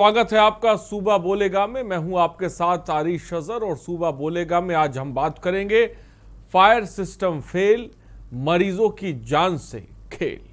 स्वागत है आपका सूबा बोलेगा में। मैं हूं आपके साथ आरिश अजहर और सूबा बोलेगा में आज हम बात करेंगे फायर सिस्टम फेल, मरीजों की जान से खेल।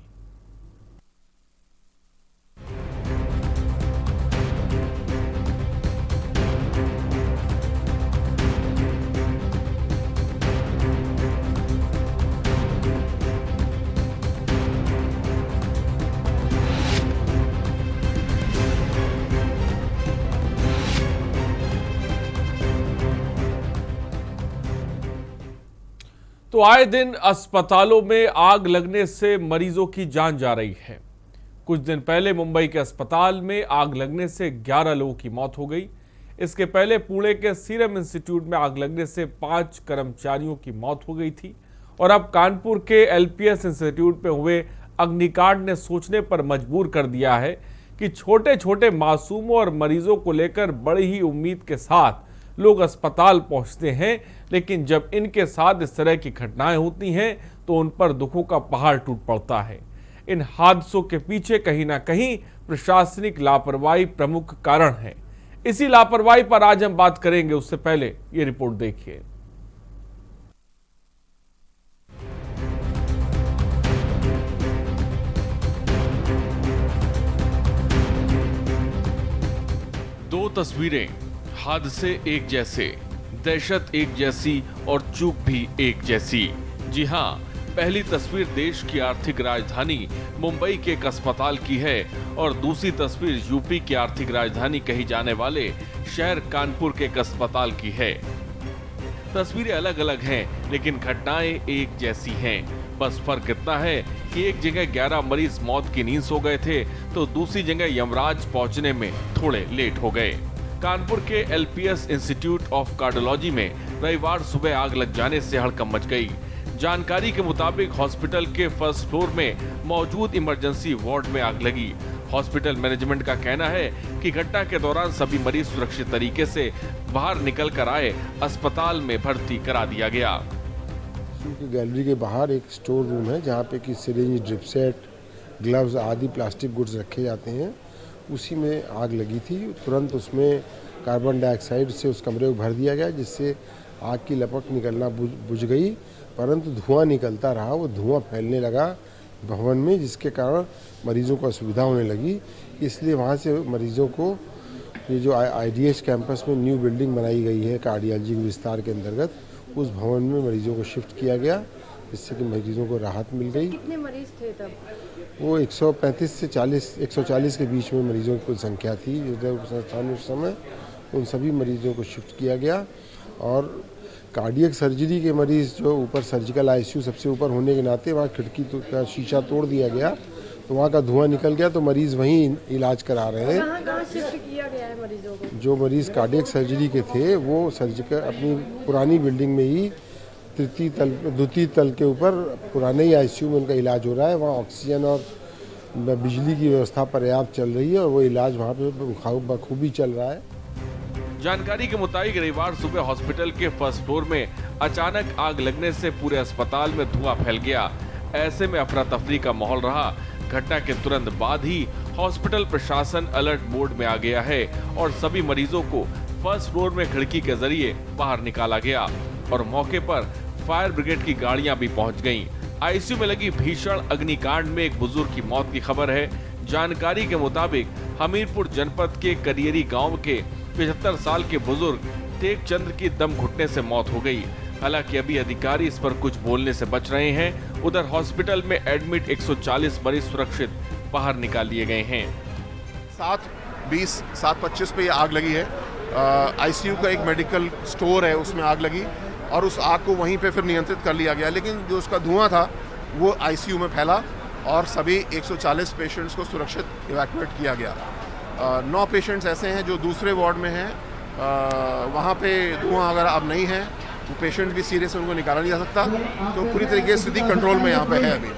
तो आए दिन अस्पतालों में आग लगने से मरीजों की जान जा रही है। कुछ दिन पहले मुंबई के अस्पताल में आग लगने से 11 लोगों की मौत हो गई। इसके पहले पुणे के सीरम इंस्टीट्यूट में आग लगने से 5 कर्मचारियों की मौत हो गई थी। और अब कानपुर के एलपीएस इंस्टीट्यूट में हुए अग्निकांड ने सोचने पर मजबूर कर दिया है कि छोटे छोटे मासूमों और मरीजों को लेकर बड़ी ही उम्मीद के साथ लोग अस्पताल पहुंचते हैं, लेकिन जब इनके साथ इस तरह की घटनाएं होती हैं तो उन पर दुखों का पहाड़ टूट पड़ता है। इन हादसों के पीछे कहीं ना कहीं प्रशासनिक लापरवाही प्रमुख कारण है। इसी लापरवाही पर आज हम बात करेंगे। उससे पहले ये रिपोर्ट देखिए। दो तस्वीरें, हादसे एक जैसे, दहशत एक जैसी और चूक भी एक जैसी। जी हां, पहली तस्वीर देश की आर्थिक राजधानी मुंबई के एक अस्पताल की है और दूसरी तस्वीर यूपी की आर्थिक राजधानी कही जाने वाले शहर कानपुर के एक अस्पताल की है। तस्वीरें अलग अलग हैं, लेकिन घटनाएं एक जैसी हैं। बस फर्क इतना है कि एक जगह 11 मरीज मौत की नींद सो गए थे तो दूसरी जगह यमराज पहुंचने में थोड़े लेट हो गए। कानपुर के एलपीएस इंस्टीट्यूट ऑफ कार्डियोलॉजी में रविवार सुबह आग लग जाने से हड़कंप मच गई। जानकारी के मुताबिक हॉस्पिटल के फर्स्ट फ्लोर में मौजूद इमरजेंसी वार्ड में आग लगी। हॉस्पिटल मैनेजमेंट का कहना है कि घटना के दौरान सभी मरीज सुरक्षित तरीके से बाहर निकल कर आए अस्पताल में भर्ती करा दिया गया। गैलरी के बाहर एक स्टोर रूम है जहाँ पे कि सिरिंज, ड्रिप सेट, ग्लव्स आदि प्लास्टिक गुड्स रखे जाते हैं। उसी में आग लगी थी। तुरंत उसमें कार्बन डाइऑक्साइड से उस कमरे को भर दिया गया, जिससे आग की लपट निकलना बुझ गई, परंतु धुआं निकलता रहा। वो धुआं फैलने लगा भवन में, जिसके कारण मरीजों को असुविधा होने लगी। इसलिए वहाँ से मरीजों को ये जो आईडीएच कैंपस में न्यू बिल्डिंग बनाई गई है कार्डियोलॉजी विस्तार के अंतर्गत, उस भवन में मरीजों को शिफ्ट किया गया, जिससे कि मरीजों को राहत मिल गई। कितने मरीज थे तब? वो 135 से 140 के बीच में मरीजों की कुल संख्या थी संस्थान में उस समय। उन सभी मरीजों को शिफ्ट किया गया और कार्डियक सर्जरी के मरीज जो ऊपर सर्जिकल आईसीयू सबसे ऊपर होने के नाते वहाँ खिड़की का शीशा तोड़ दिया गया, तो वहाँ का धुआं निकल गया, तो मरीज वहीं इलाज करा रहे हैं। कहाँ शिफ्ट किया गया है मरीजों को? जो मरीज कार्डियक सर्जरी के थे वो सर्जिकल अपनी पुरानी बिल्डिंग में ही द्वितीय तल के ऊपर पुराने ही आईसीयू में उनका इलाज हो रहा है। वहाँ ऑक्सीजन और बिजली की व्यवस्था पर्याप्त चल रही है और वो इलाज वहाँ पे बखूबी चल रहा है। जानकारी के मुताबिक रविवार सुबह हॉस्पिटल के फर्स्ट फ्लोर में अचानक आग लगने से पूरे अस्पताल में धुआं फैल गया। ऐसे में अफरा तफरी का माहौल रहा। घटना के तुरंत बाद ही हॉस्पिटल प्रशासन अलर्ट मोड में आ गया है और सभी मरीजों को फर्स्ट फ्लोर में खिड़की के जरिए बाहर निकाला गया और मौके पर फायर ब्रिगेड की गाड़ियां भी पहुंच गईं। आईसीयू में लगी भीषण अग्निकांड में एक बुजुर्ग की मौत की खबर है। जानकारी के मुताबिक हमीरपुर जनपद के करियरी गांव के 75 साल के बुजुर्ग टेक चंद्र की दम घुटने से मौत हो गई। हालांकि अभी अधिकारी इस पर कुछ बोलने से बच रहे हैं। उधर हॉस्पिटल में एडमिट 140 मरीज सुरक्षित बाहर निकाल लिए गए हैं। 7:20, 7:25 पे ये आग लगी है। आईसीयू का एक मेडिकल स्टोर है, उसमें आग लगी और उस आग को वहीं पे फिर नियंत्रित कर लिया गया, लेकिन जो उसका धुआं था वो आईसीयू में फैला और सभी 140 पेशेंट्स को सुरक्षित इवैक्यूएट किया गया। 9 पेशेंट्स ऐसे हैं जो दूसरे वार्ड में हैं, वहाँ पे धुआं अगर अब नहीं है, वो पेशेंट भी सीरियस है, उनको निकाला नहीं जा सकता, तो पूरी तरीके से स्थिति कंट्रोल में यहाँ पे है अभी।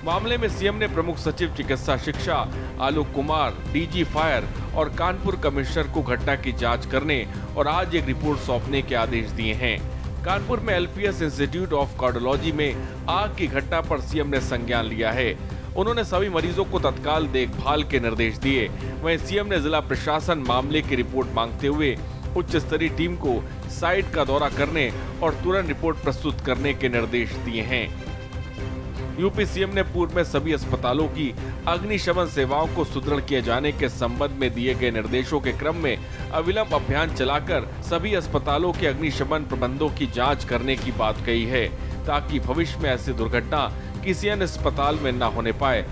मामले में सीएम ने प्रमुख सचिव चिकित्सा शिक्षा आलोक कुमार, डीजी फायर और कानपुर कमिश्नर को घटना की जांच करने और आज एक रिपोर्ट सौंपने के आदेश दिए हैं। कानपुर में एलपीएस इंस्टीट्यूट ऑफ कार्डियोलॉजी में आग की घटना पर सीएम ने संज्ञान लिया है। उन्होंने सभी मरीजों को तत्काल देखभाल के निर्देश दिए। वहीं सीएम ने जिला प्रशासन मामले की रिपोर्ट मांगते हुए उच्च स्तरीय टीम को साइट का दौरा करने और तुरंत रिपोर्ट प्रस्तुत करने के निर्देश दिए हैं। यूपी सीएम ने पूर्व में सभी अस्पतालों की अग्निशमन सेवाओं को सुदृढ़ किए जाने के संबंध में दिए गए निर्देशों के क्रम में अविलंब अभियान चलाकर सभी अस्पतालों के अग्निशमन प्रबंधों की जांच करने की बात कही है, ताकि भविष्य में ऐसी दुर्घटना किसी अन्य अस्पताल में न होने पाए।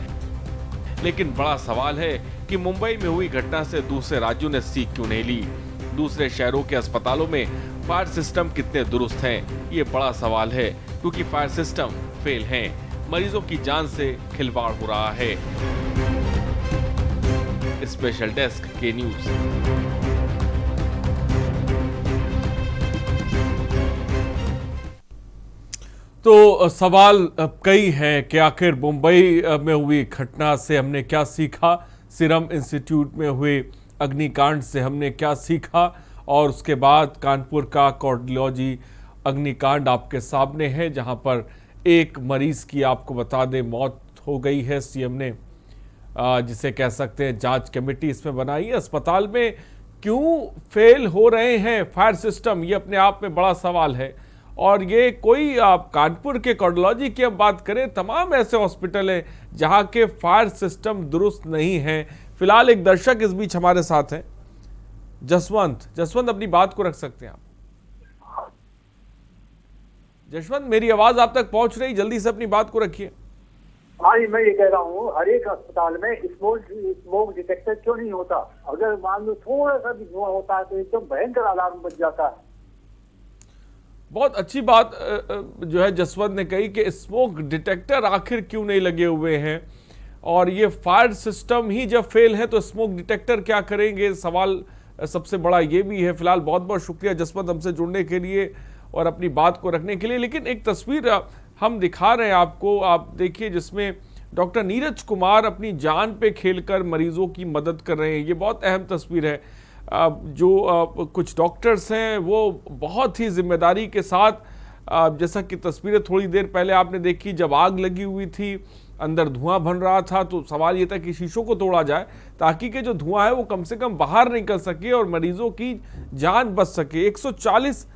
लेकिन बड़ा सवाल है कि मुंबई में हुई घटना से दूसरे राज्यों ने सीख क्यों नहीं ली? दूसरे शहरों के अस्पतालों में फायर सिस्टम कितने दुरुस्त हैं? ये बड़ा सवाल है, क्योंकि फायर सिस्टम फेल हैं। मरीजों की जान से खिलवाड़ हो रहा है। स्पेशल डेस्क के न्यूज। तो सवाल कई हैं कि आखिर मुंबई में हुई घटना से हमने क्या सीखा, सीरम इंस्टीट्यूट में हुए अग्निकांड से हमने क्या सीखा, और उसके बाद कानपुर का कार्डियोलॉजी अग्निकांड आपके सामने है, जहां पर एक मरीज की आपको बता दें मौत हो गई है। सीएम ने जिसे कह सकते हैं जांच कमेटी इसमें बनाई है। अस्पताल में क्यों फेल हो रहे हैं फायर सिस्टम, ये अपने आप में बड़ा सवाल है। और ये कोई आप कानपुर के कार्डियोलॉजी की हम बात करें, तमाम ऐसे हॉस्पिटल हैं जहां के फायर सिस्टम दुरुस्त नहीं है। फिलहाल एक दर्शक इस बीच हमारे साथ हैं, जसवंत अपनी बात को रख सकते हैं आप? जसवंत, मेरी आवाज आप तक पहुंच रही? जल्दी से अपनी बात को रखिए। हाँ जी, मैं ये कह रहा हूँ हर एक अस्पताल में स्मोक डिटेक्टर क्यों नहीं होता? अगर मान लो थोड़ा सा भी धुआं होता है तो एकदम भयंकर अलार्म बज जाता है। बहुत अच्छी बात जो है जसवंत ने कही कि स्मोक डिटेक्टर आखिर क्यों नहीं लगे हुए हैं, और ये फायर सिस्टम ही जब फेल है तो स्मोक डिटेक्टर क्या करेंगे? सवाल सबसे बड़ा ये भी है। फिलहाल बहुत बहुत शुक्रिया जसवंत हमसे जुड़ने के लिए और अपनी बात को रखने के लिए। लेकिन एक तस्वीर हम दिखा रहे हैं आपको, आप देखिए, जिसमें डॉक्टर नीरज कुमार अपनी जान पे खेलकर मरीजों की मदद कर रहे हैं। ये बहुत अहम तस्वीर है। जो कुछ डॉक्टर्स हैं वो बहुत ही जिम्मेदारी के साथ, जैसा कि तस्वीरें थोड़ी देर पहले आपने देखी, जब आग लगी हुई थी, अंदर धुआं बन रहा था, तो सवाल ये था कि शीशों को तोड़ा जाए ताकि कि जो धुआं है वो कम से कम बाहर निकल सके और मरीजों की जान बच सके। 140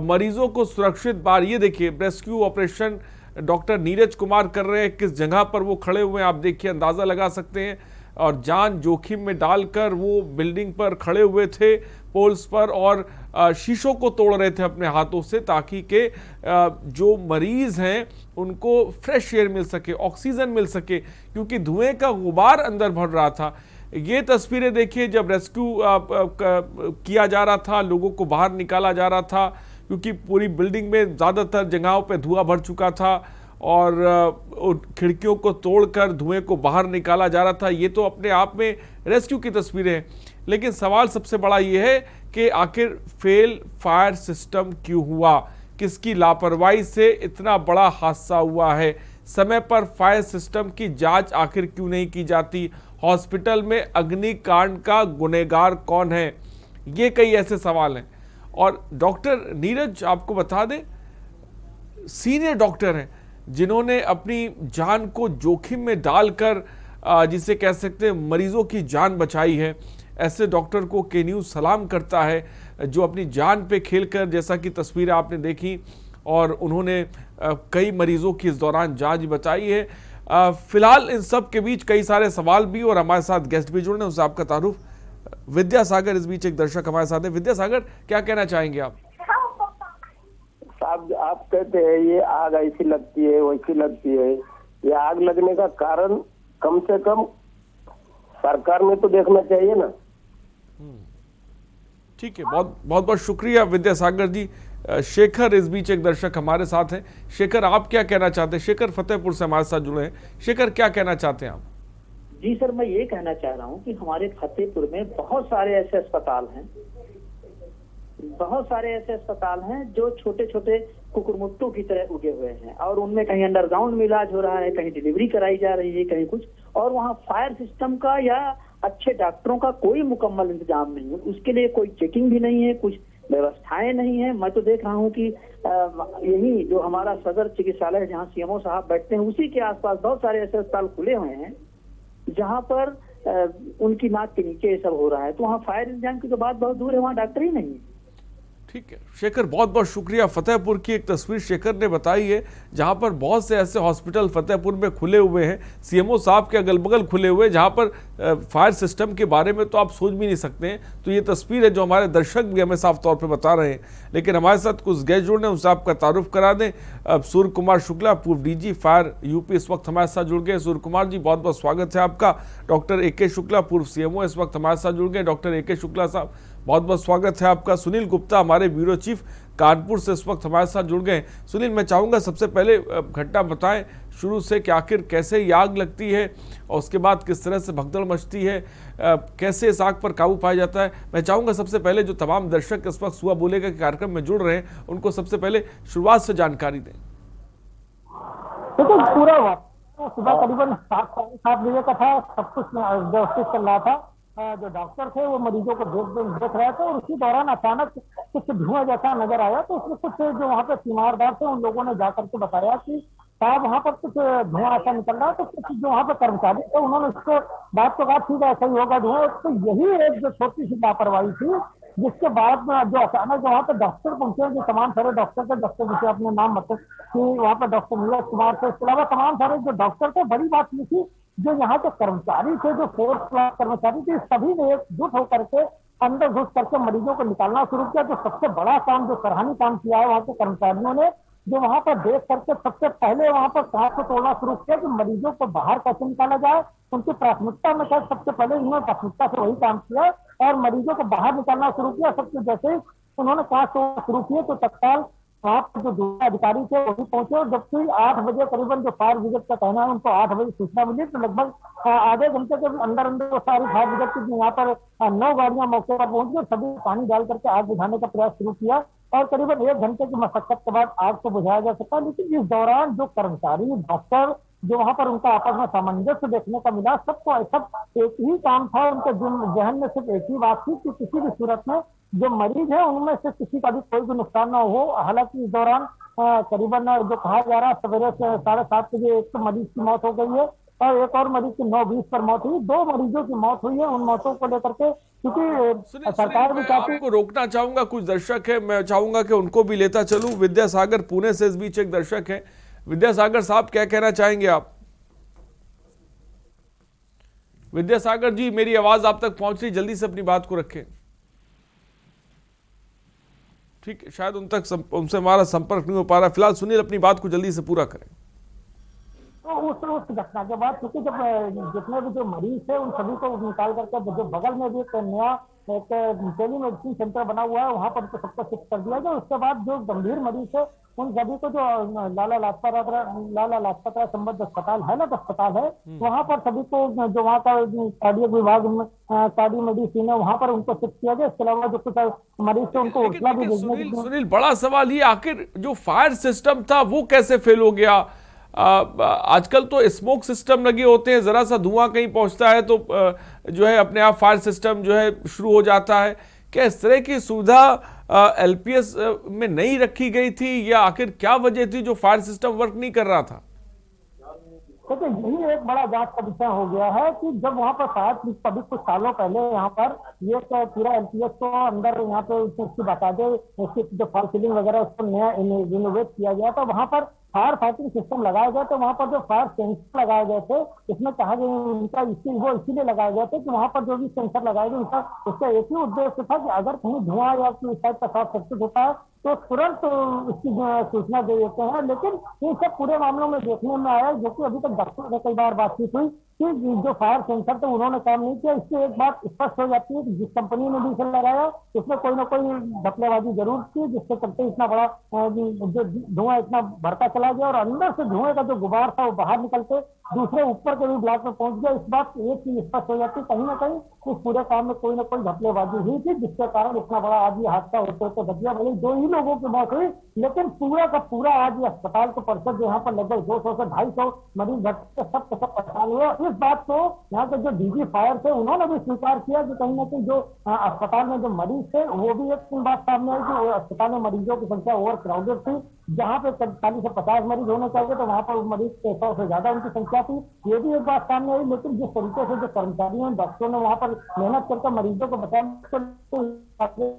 मरीजों को सुरक्षित बाहर, ये देखिए rescue operation doctor Neeraj Kumar कर रहे हैं। किस जगह पर वो खड़े हुए हैं आप देखिए, अंदाज़ा लगा सकते हैं। और जान जोखिम में डालकर वो बिल्डिंग पर खड़े हुए थे, पोल्स पर, और शीशों को तोड़ रहे थे अपने हाथों से, ताकि के जो मरीज हैं उनको फ्रेश एयर मिल सके, ऑक्सीजन मिल सके, क्योंकि धुएं का गुबार अंदर भर रहा था। ये तस्वीरें देखिए जब रेस्क्यू किया जा रहा था, लोगों को बाहर निकाला जा रहा था, क्योंकि पूरी बिल्डिंग में ज़्यादातर जगहों पे धुआं भर चुका था और खिड़कियों को तोड़कर धुएं को बाहर निकाला जा रहा था। ये तो अपने आप में रेस्क्यू की तस्वीरें हैं। लेकिन सवाल सबसे बड़ा ये है कि आखिर फेल फायर सिस्टम क्यों हुआ? किसकी लापरवाही से इतना बड़ा हादसा हुआ है? समय पर फायर सिस्टम की जांच आखिर क्यों नहीं की जाती? हॉस्पिटल में अग्निकांड का गुनहगार कौन है? ये कई ऐसे सवाल हैं। और डॉक्टर नीरज, आपको बता दें, सीनियर डॉक्टर हैं जिन्होंने अपनी जान को जोखिम में डालकर जिसे कह सकते हैं मरीजों की जान बचाई है। ऐसे डॉक्टर को के न्यूज़ सलाम करता है, जो अपनी जान पे खेलकर, जैसा कि तस्वीरें आपने देखी, और उन्होंने कई मरीजों की इस दौरान जान बचाई है। फिलहाल इन सब के बीच कई सारे सवाल भी, और हमारे साथ गेस्ट भी जुड़े हैं, उससे आपका तारुफ। विद्यासागर इस बीच एक दर्शक हमारे साथ है। विद्यासागर, क्या कहना चाहेंगे आप? साहब, आप कहते हैं ये आग ऐसी लगती है वैसी लगती है, ये आग लगने का कारण कम से कम सरकार में तो देखना चाहिए ना। ठीक है, बहुत बहुत शुक्रिया विद्यासागर जी। शेखर इस बीच एक दर्शक हमारे साथ हैं। शेखर, आप क्या कहना चाहते हैं? शेखर फतेहपुर से हमारे साथ जुड़े हैं। शेखर, क्या कहना चाहते हैं आप? जी सर, मैं ये कहना चाह रहा हूँ कि हमारे फतेहपुर में बहुत सारे ऐसे अस्पताल हैं जो छोटे छोटे कुकुरमुट्टू की तरह उगे हुए हैं, और उनमें कहीं अंडरग्राउंड में इलाज हो रहा है, कहीं डिलीवरी कराई जा रही है, कहीं कुछ, और वहाँ फायर सिस्टम का या अच्छे डॉक्टरों का कोई मुकम्मल इंतजाम नहीं है। उसके लिए कोई चेकिंग भी नहीं है, कुछ व्यवस्थाएं नहीं है। मैं तो देख रहा हूं कि यही जो हमारा सदर चिकित्सालय है, जहां सीएमओ साहब बैठते हैं, उसी के आसपास बहुत सारे ऐसे अस्पताल खुले हुए हैं जहां पर उनकी नाक के नीचे ये सब हो रहा है। तो वहाँ फायर इंतजाम की तो बात बहुत दूर है, वहाँ डॉक्टर ही नहीं है। ठीक है शेखर, बहुत बहुत शुक्रिया। फतेहपुर की एक तस्वीर शेखर ने बताई है जहां पर बहुत से ऐसे हॉस्पिटल फतेहपुर में खुले हुए हैं, सीएमओ साहब के अगल बगल खुले हुए हैं, जहां पर फायर सिस्टम के बारे में तो आप सोच भी नहीं सकते हैं। तो ये तस्वीर है जो हमारे दर्शक भी हमें साफ तौर पर बता रहे हैं। लेकिन हमारे साथ कुछ गेस्ट जुड़ रहे हैं, उनसे आपका तारुफ करा दें। सूर्य कुमार शुक्ला, पूर्व डीजी फायर यूपी, इस वक्त हमारे साथ जुड़ गए। सूर्य कुमार जी, बहुत बहुत स्वागत है आपका। डॉक्टर AK शुक्ला, पूर्व सीएमओ, इस वक्त हमारे साथ जुड़ गए। डॉक्टर AK शुक्ला साहब, बहुत बहुत स्वागत है आपका। सुनील गुप्ता, हमारे ब्यूरो चीफ कानपुर से, इस वक्त हमारे साथ जुड़ गए। सुनील, मैं चाहूँगा सबसे पहले घटना बताएं शुरू से कि आखिर कैसे ये आग लगती है और उसके बाद किस तरह से भगदड़ मचती है, कैसे इस आग पर काबू पाया जाता है। मैं चाहूँगा सबसे पहले जो तमाम दर्शक इस वक्त सुबह बोलेगा के कार्यक्रम में जुड़ रहे हैं, उनको सबसे पहले शुरुआत से जानकारी दें। तो पूरा सुबह करीबन 7 बजे का था, सब कुछ व्यवस्थित चल रहा था। जो डॉक्टर थे वो मरीजों को देख रहे थे और उसी दौरान अचानक कुछ धुआं जैसा नजर आया। तो उसमें कुछ जो वहाँ पे तीमारदार थे उन लोगों ने जाकर के बताया कि साहब वहाँ पर कुछ धुआं ऐसा निकल रहा है। तो कुछ जो वहाँ पे कर्मचारी थे उन्होंने उसको बात तो कहा, ठीक है ऐसा ही होगा धुआं। तो यही एक जो छोटी सी लापरवाही थी, जिसके बाद में जो अचानक वहाँ पे डॉक्टर पहुंचे, जो तमाम सारे डॉक्टर थे, डॉक्टर जिसे अपने नाम मतलब कि वहाँ पे डॉक्टर नीरज कुमार थे, इसके अलावा तमाम सारे जो डॉक्टर थे, बड़ी बात ये थी जो यहाँ के कर्मचारी थे, जो 4th क्लास कर्मचारी थे, सभी ने एकजुट होकर के अंदर घुस करके मरीजों को निकालना शुरू किया। जो सबसे बड़ा काम, जो सराहनीय काम किया है वहाँ के कर्मचारियों ने, जो वहाँ पर देख करके सबसे पहले वहाँ पर सांस को तोड़ना शुरू किया कि मरीजों को बाहर कैसे निकाला जाए। उनकी प्राथमिकता में शायद सबसे पहले इन्होंने प्राथमिकता से वही काम किया और मरीजों को बाहर निकालना शुरू किया। सबसे जैसे ही उन्होंने सांस तोड़ना शुरू किए तो तत्काल वहाँ पर जो दूसरे अधिकारी थे वो भी पहुंचे और जबकि 8 बजे करीबन जो फायर ब्रिगेड का कहना है उनको 8 बजे सूचना मिली, तो लगभग आधे घंटे के अंदर वो सारी फायर ब्रिगेड की यहाँ पर 9 गाड़ियां मौके पर पहुंच गई, सभी पानी डाल करके आग बुझाने का प्रयास शुरू किया और करीबन 1 घंटे की मशक्कत के बाद आग को बुझाया जा सका। लेकिन इस दौरान जो कर्मचारी, डॉक्टर, जो वहाँ पर उनका आपस में सामंजस्य देखने का मिला, सबको ऐसा एक ही काम था, उनके जहन में सिर्फ एक ही बात थी कि किसी भी सूरत में जो मरीज है उनमें से किसी का भी कोई भी नुकसान ना हो। हालांकि इस दौरान करीबन जो कहा जा रहा है सवेरे से 7:30 बजे एक मरीज की मौत हो गई है और एक और मरीज की 9:20 पर मौत हुई। 2 मरीजों की मौत हुई है। उन मौतों को लेकर के क्योंकि सरकार भी चाहती है, आपको रोकना चाहूंगा, कुछ दर्शक है, मैं चाहूंगा कि उनको भी लेता चलूं। विद्यासागर पुणे से इस बीच एक दर्शक है। विद्यासागर साहब, क्या कहना चाहेंगे आप? विद्यासागर जी, मेरी आवाज आप तक पहुंच रही, जल्दी से अपनी बात को रखें। ठीक है, शायद उनसे हमारा संपर्क नहीं हो पा रहा। फिलहाल सुनील अपनी बात को जल्दी से पूरा करें। तो उस घटना के बाद क्योंकि जब जितने भी जो मरीज थे उन सभी को निकाल करके जो बगल में भी एक नया एक टेलीमेडिसिन सेंटर बना हुआ है वहां पर उनको सबको शिफ्ट कर दिया गया। उसके बाद जो गंभीर मरीज है उन सभी को जो लाला लाजपत राय संबद्ध अस्पताल है ना, अस्पताल है, वहां पर सभी को जो वहाँ का कार्डियक विभाग में कार्डियो मेडिसिन है वहां पर उनको शिफ्ट किया गया। इसके अलावा जो कुछ मरीज थे उनको उठला भी भेजने। सुनील, बड़ा सवाल ये, आखिर जो फायर सिस्टम था वो कैसे फेल हो गया? आजकल तो स्मोक सिस्टम लगे होते हैं, जरा सा धुआं कहीं पहुंचता है तो जो है अपने आप फायर सिस्टम जो है शुरू हो जाता है। क्या इस तरह की सुविधा LPS में नहीं रखी गई थी या आखिर क्या वजह थी जो फायर सिस्टम वर्क नहीं कर रहा था? देखिए, यही एक बड़ा जांच का विषय हो गया है कि जब वहाँ पर शायद कभी कुछ सालों पहले यहाँ पर ये पूरा LPS को अंदर यहाँ पे उसकी बाकायदे उसकी जो फॉल सीलिंग वगैरह उसको नया रिनोवेट किया गया था, वहाँ पर फायर फाइटिंग सिस्टम लगाए गए थे। वहाँ पर जो फायर सेंसर लगाए गए थे, इसमें कहा गया उनका वो इसीलिए लगाए गए थे कि वहाँ पर जो भी सेंसर लगाए गए उसका एक ही उद्देश्य था कि अगर कहीं धुआं या इस टाइप का शॉर्ट सर्किट होता है तो तुरंत उसकी सूचना दे देते हैं। लेकिन इन सब पूरे मामलों में देखने में आया, जो कि अभी तक डॉक्टर से कई बार बातचीत हुई कि जो फायर सेंसर थे उन्होंने काम नहीं किया। इससे एक बात स्पष्ट हो जाती है कि जिस कंपनी ने भी इसे लगाया उसमें कोई ना कोई घपलेबाजी जरूर की, जिसके चलते इतना बड़ा जो धुआं इतना भड़का चला गया और अंदर से धुएं का जो गुबार था वो बाहर निकलते दूसरे ऊपर के भी ब्लॉक में पहुंच गया। इस बात एक चीज स्पष्ट हो जाती है, कहीं ना कहीं इस पूरे काम में कोई ना कोई घपलेबाजी हुई थी, जिसके कारण इतना बड़ा आज ये हादसा होते होते बच गया। भले 2 ही लोगों की मौत हुई, लेकिन पूरा का पूरा आज ये अस्पताल के परिसर जो यहाँ पर लगभग 200 से 250 मरीज भर्ती सब परेशान हुए। इस बात को यहाँ के जो डीजी फायर थे उन्होंने भी स्वीकार किया कि कहीं ना कहीं जो अस्पताल में जो मरीज थे वो भी एक बात सामने आई कि अस्पताल में मरीजों की संख्या ओवर क्राउडेड थी। जहाँ पे 40 से 50 मरीज होने चाहिए तो वहाँ पर मरीज 100 से ज्यादा उनकी संख्या थी। ये भी एक बात सामने आई। लेकिन जिस तरीके से जो कर्मचारियों डॉक्टरों ने वहाँ पर मेहनत करके मरीजों को बचाने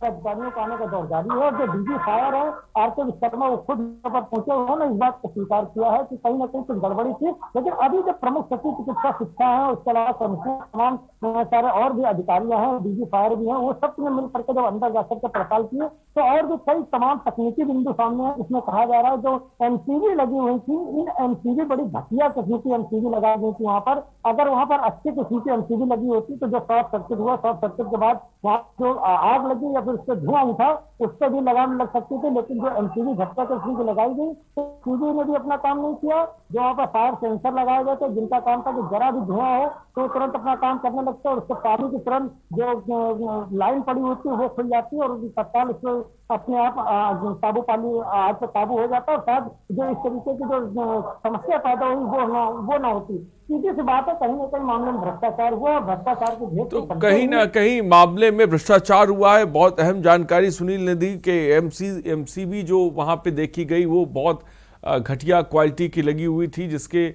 अधिकारियों का आने का दौर जारी है। और जो डीजी फायर है आरके विश्वकर्मा वो खुद यहाँ पर पहुंचे, उन्होंने इस बात को स्वीकार किया है कि कहीं ना कहीं कुछ गड़बड़ी थी। लेकिन अभी जो प्रमुख सचिव चिकित्सा शिक्षा है, उसके अलावा कमिश्नर, तमाम सारे और भी अधिकारी हैं, डीजी फायर भी हैं, वो सब ने मिल करके जब अंदर जाकर के पड़ताल किए तो और भी कई तमाम तकनीकी बिंदु सामने है। इसमें कहा जा रहा है जो एमसीबी लगी हुई थी, इन एमसीबी बड़ी घटिया तकनीकी एमसीबी लगाई गई थी वहाँ पर। अगर वहाँ पर अच्छी किस्म की एमसीबी लगी होती तो जो शॉर्ट सर्किट हुआ, शॉर्ट सर्किट के बाद वहाँ जो आग लगी या फिर उससे धुआं उठा उस पर भी लगाम लग सकती थी। लेकिन जो एमसीबी झटका किस्म की लगाई गई तो सीबी ने भी अपना काम नहीं किया। जो वहाँ पर फायर सेंसर लगाए गए थे जिनका काम था कि जरा भी धुआं हो तो तुरंत अपना काम करने लगते और उससे पानी की तुरंत जो लाइन पड़ी होती है वो खुल जाती है और तत्काल उसमें अपने आप काबू पानी आग पे काबू हो जाता है। और शायद जो इस तरीके की जो समस्या पैदा हुई वो ना होती। सीधी सी बात है, कहीं ना कहीं मामले में भ्रष्टाचार हुआ। भ्रष्टाचार की भेंट तो कहीं ना कहीं मामले में भ्रष्टाचार हुआ है। बहुत अहम जानकारी सुनील ने दी कि एमसीबी जो वहां पे देखी गई वो बहुत घटिया क्वालिटी की लगी हुई थी, जिसके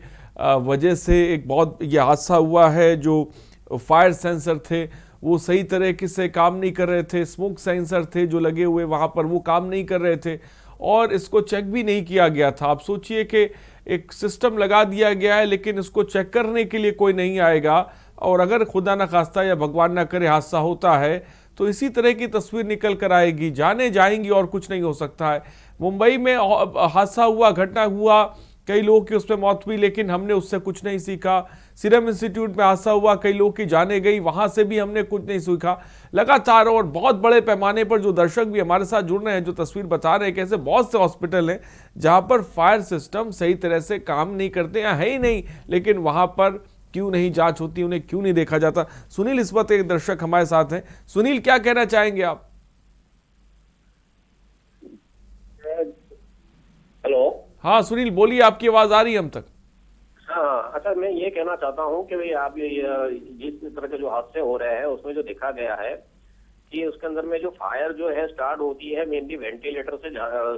वजह से एक बहुत ये हादसा हुआ है। जो फायर सेंसर थे वो सही तरीके से काम नहीं कर रहे थे, स्मोक सेंसर थे जो लगे हुए वहाँ पर वो काम नहीं कर रहे थे और इसको चेक भी नहीं किया गया था। आप सोचिए कि एक सिस्टम लगा दिया गया है लेकिन इसको चेक करने के लिए कोई नहीं आएगा और अगर खुदा न खास्ता या भगवान ना करे हादसा होता है तो इसी तरह की तस्वीर निकल कर आएगी, जाने जाएंगी और कुछ नहीं हो सकता है। मुंबई में हादसा हुआ, घटना हुआ, कई लोगों की उसमें मौत हुई लेकिन हमने उससे कुछ नहीं सीखा। सीरम इंस्टीट्यूट में हादसा हुआ, कई लोगों की जाने गई, वहां से भी हमने कुछ नहीं सीखा। लगातार और बहुत बड़े पैमाने पर जो दर्शक भी हमारे साथ जुड़ रहे हैं, जो तस्वीर बता रहे हैं कि ऐसे बहुत से हॉस्पिटल हैं जहां पर फायर सिस्टम सही तरह से काम नहीं करते या है ही नहीं, लेकिन वहां पर क्यों नहीं जांच होती, उन्हें क्यों नहीं देखा जाता। सुनील इस वक्त एक दर्शक हमारे साथ हैं। सुनील, क्या कहना चाहेंगे आप? हेलो। हाँ सुनील बोलिए, आपकी आवाज आ रही है हम तक। हाँ, अच्छा, मैं ये कहना चाहता हूँ कि भाई आप जिस तरह के जो हादसे हो रहे हैं उसमें जो देखा गया है कि उसके अंदर में जो फायर जो है स्टार्ट होती है मेनली वेंटिलेटर से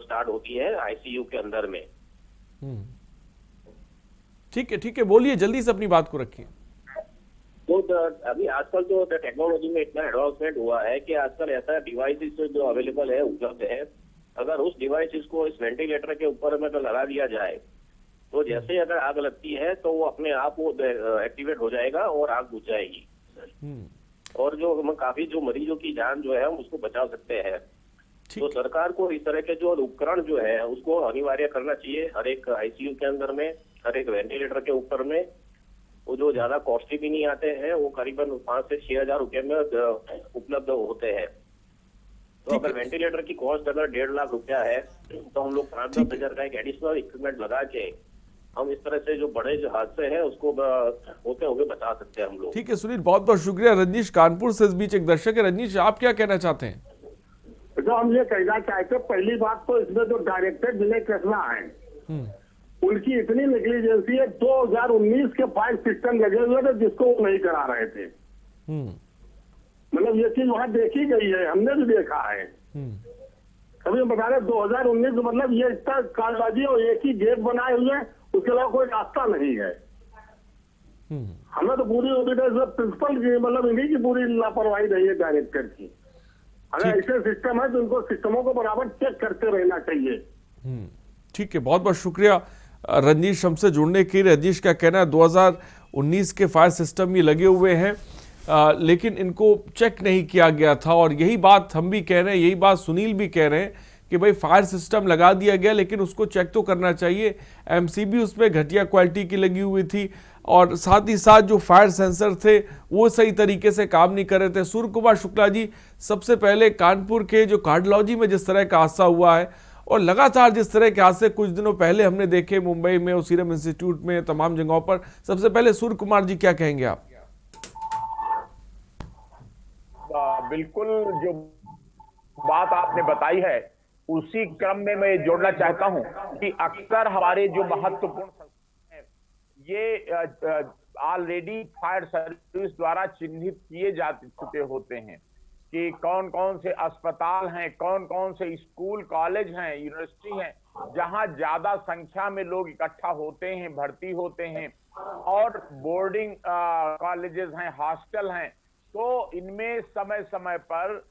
स्टार्ट होती है आईसीयू के अंदर में। ठीक है, बोलिए, जल्दी से अपनी बात को रखिए। तो अभी आजकल जो टेक्नोलॉजी में इतना एडवांसमेंट हुआ है कि आजकल ऐसा डिवाइसेस जो अवेलेबल है, उपलब्ध है, अगर उस डिवाइसेस को इस वेंटिलेटर के ऊपर में तो लगा दिया जाए तो जैसे अगर आग लगती है तो वो अपने आप वो एक्टिवेट हो जाएगा और आग बुझ जाएगी और जो हम काफी जो मरीजों की जान जो है हम उसको बचा सकते हैं। तो सरकार को इस तरह के जो उपकरण जो है उसको अनिवार्य करना चाहिए हर एक आईसीयू के अंदर में, हर एक वेंटिलेटर के ऊपर में। वो जो ज्यादा कॉस्टली भी नहीं आते हैं, वो करीबन 5 से 6 हजार रुपये में उपलब्ध होते हैं। तो अगर वेंटिलेटर की कॉस्ट अगर 1.5 लाख रुपया है तो हम लोग 5-10 हजार का एक एडिशनल इक्विपमेंट लगा के हम इस तरह से जो बड़े जो हादसे हैं उसको होते हुए बचा सकते हैं हम लोग। ठीक है सुनील, बहुत बहुत शुक्रिया। रजनीश कानपुर से इस बीच एक दर्शक है। रजनीश, आप क्या कहना चाहते हैं? जो हम ये कहना चाहते हैं, पहली बात तो इसमें जो डायरेक्टर विनय कृष्णा है उनकी इतनी नेग्लिजेंसी है। 2019 के फायर सिस्टम लगे हुए थे जिसको वो नहीं करा रहे थे। मतलब ये चीज वहां देखी गई है, हमने भी देखा है। अभी हम बता रहे 2019 मतलब ये इतना कालबाजी और एक ही गेट बनाए हुए हैं, उसके अलावा कोई रास्ता नहीं है। हमें तो पूरी प्रिंसिपल की मतलब इन्हीं की पूरी लापरवाही रही है डायरेक्टर की। अगर ऐसे सिस्टम है तो उनको सिस्टमों को बराबर चेक करते रहना चाहिए। ठीक है, बहुत बहुत शुक्रिया रजनीश हमसे जुड़ने के लिए। रजनीश का कहना है 2019 के फायर सिस्टम ये लगे हुए हैं लेकिन इनको चेक नहीं किया गया था और यही बात हम भी कह रहे हैं, यही बात सुनील भी कह रहे हैं कि भाई फायर सिस्टम लगा दिया गया लेकिन उसको चेक तो करना चाहिए। एमसीबी उसमें घटिया क्वालिटी की लगी हुई थी और साथ ही साथ जो फायर सेंसर थे वो सही तरीके से काम नहीं कर रहे थे। सूर्य कुमार शुक्ला जी, सबसे पहले कानपुर के जो कार्डियोलॉजी में जिस तरह का हादसा हुआ है और लगातार जिस तरह के हादसे कुछ दिनों पहले हमने देखे मुंबई में और सीरम इंस्टीट्यूट में, तमाम जगहों पर, सबसे पहले सूर्य कुमार जी क्या कहेंगे आप? बिल्कुल, जो बात आपने बताई है उसी क्रम में मैं जोड़ना चाहता हूं कि अक्सर हमारे जो महत्वपूर्ण ये ऑलरेडी फायर सर्विस द्वारा चिन्हित किए जा चुके होते हैं कि कौन कौन से अस्पताल हैं, कौन कौन से स्कूल कॉलेज हैं, यूनिवर्सिटी हैं, जहां ज्यादा संख्या में लोग इकट्ठा होते हैं, भर्ती होते हैं, और बोर्डिंग कॉलेजेस हैं, हॉस्टल हैं। तो इनमें समय समय पर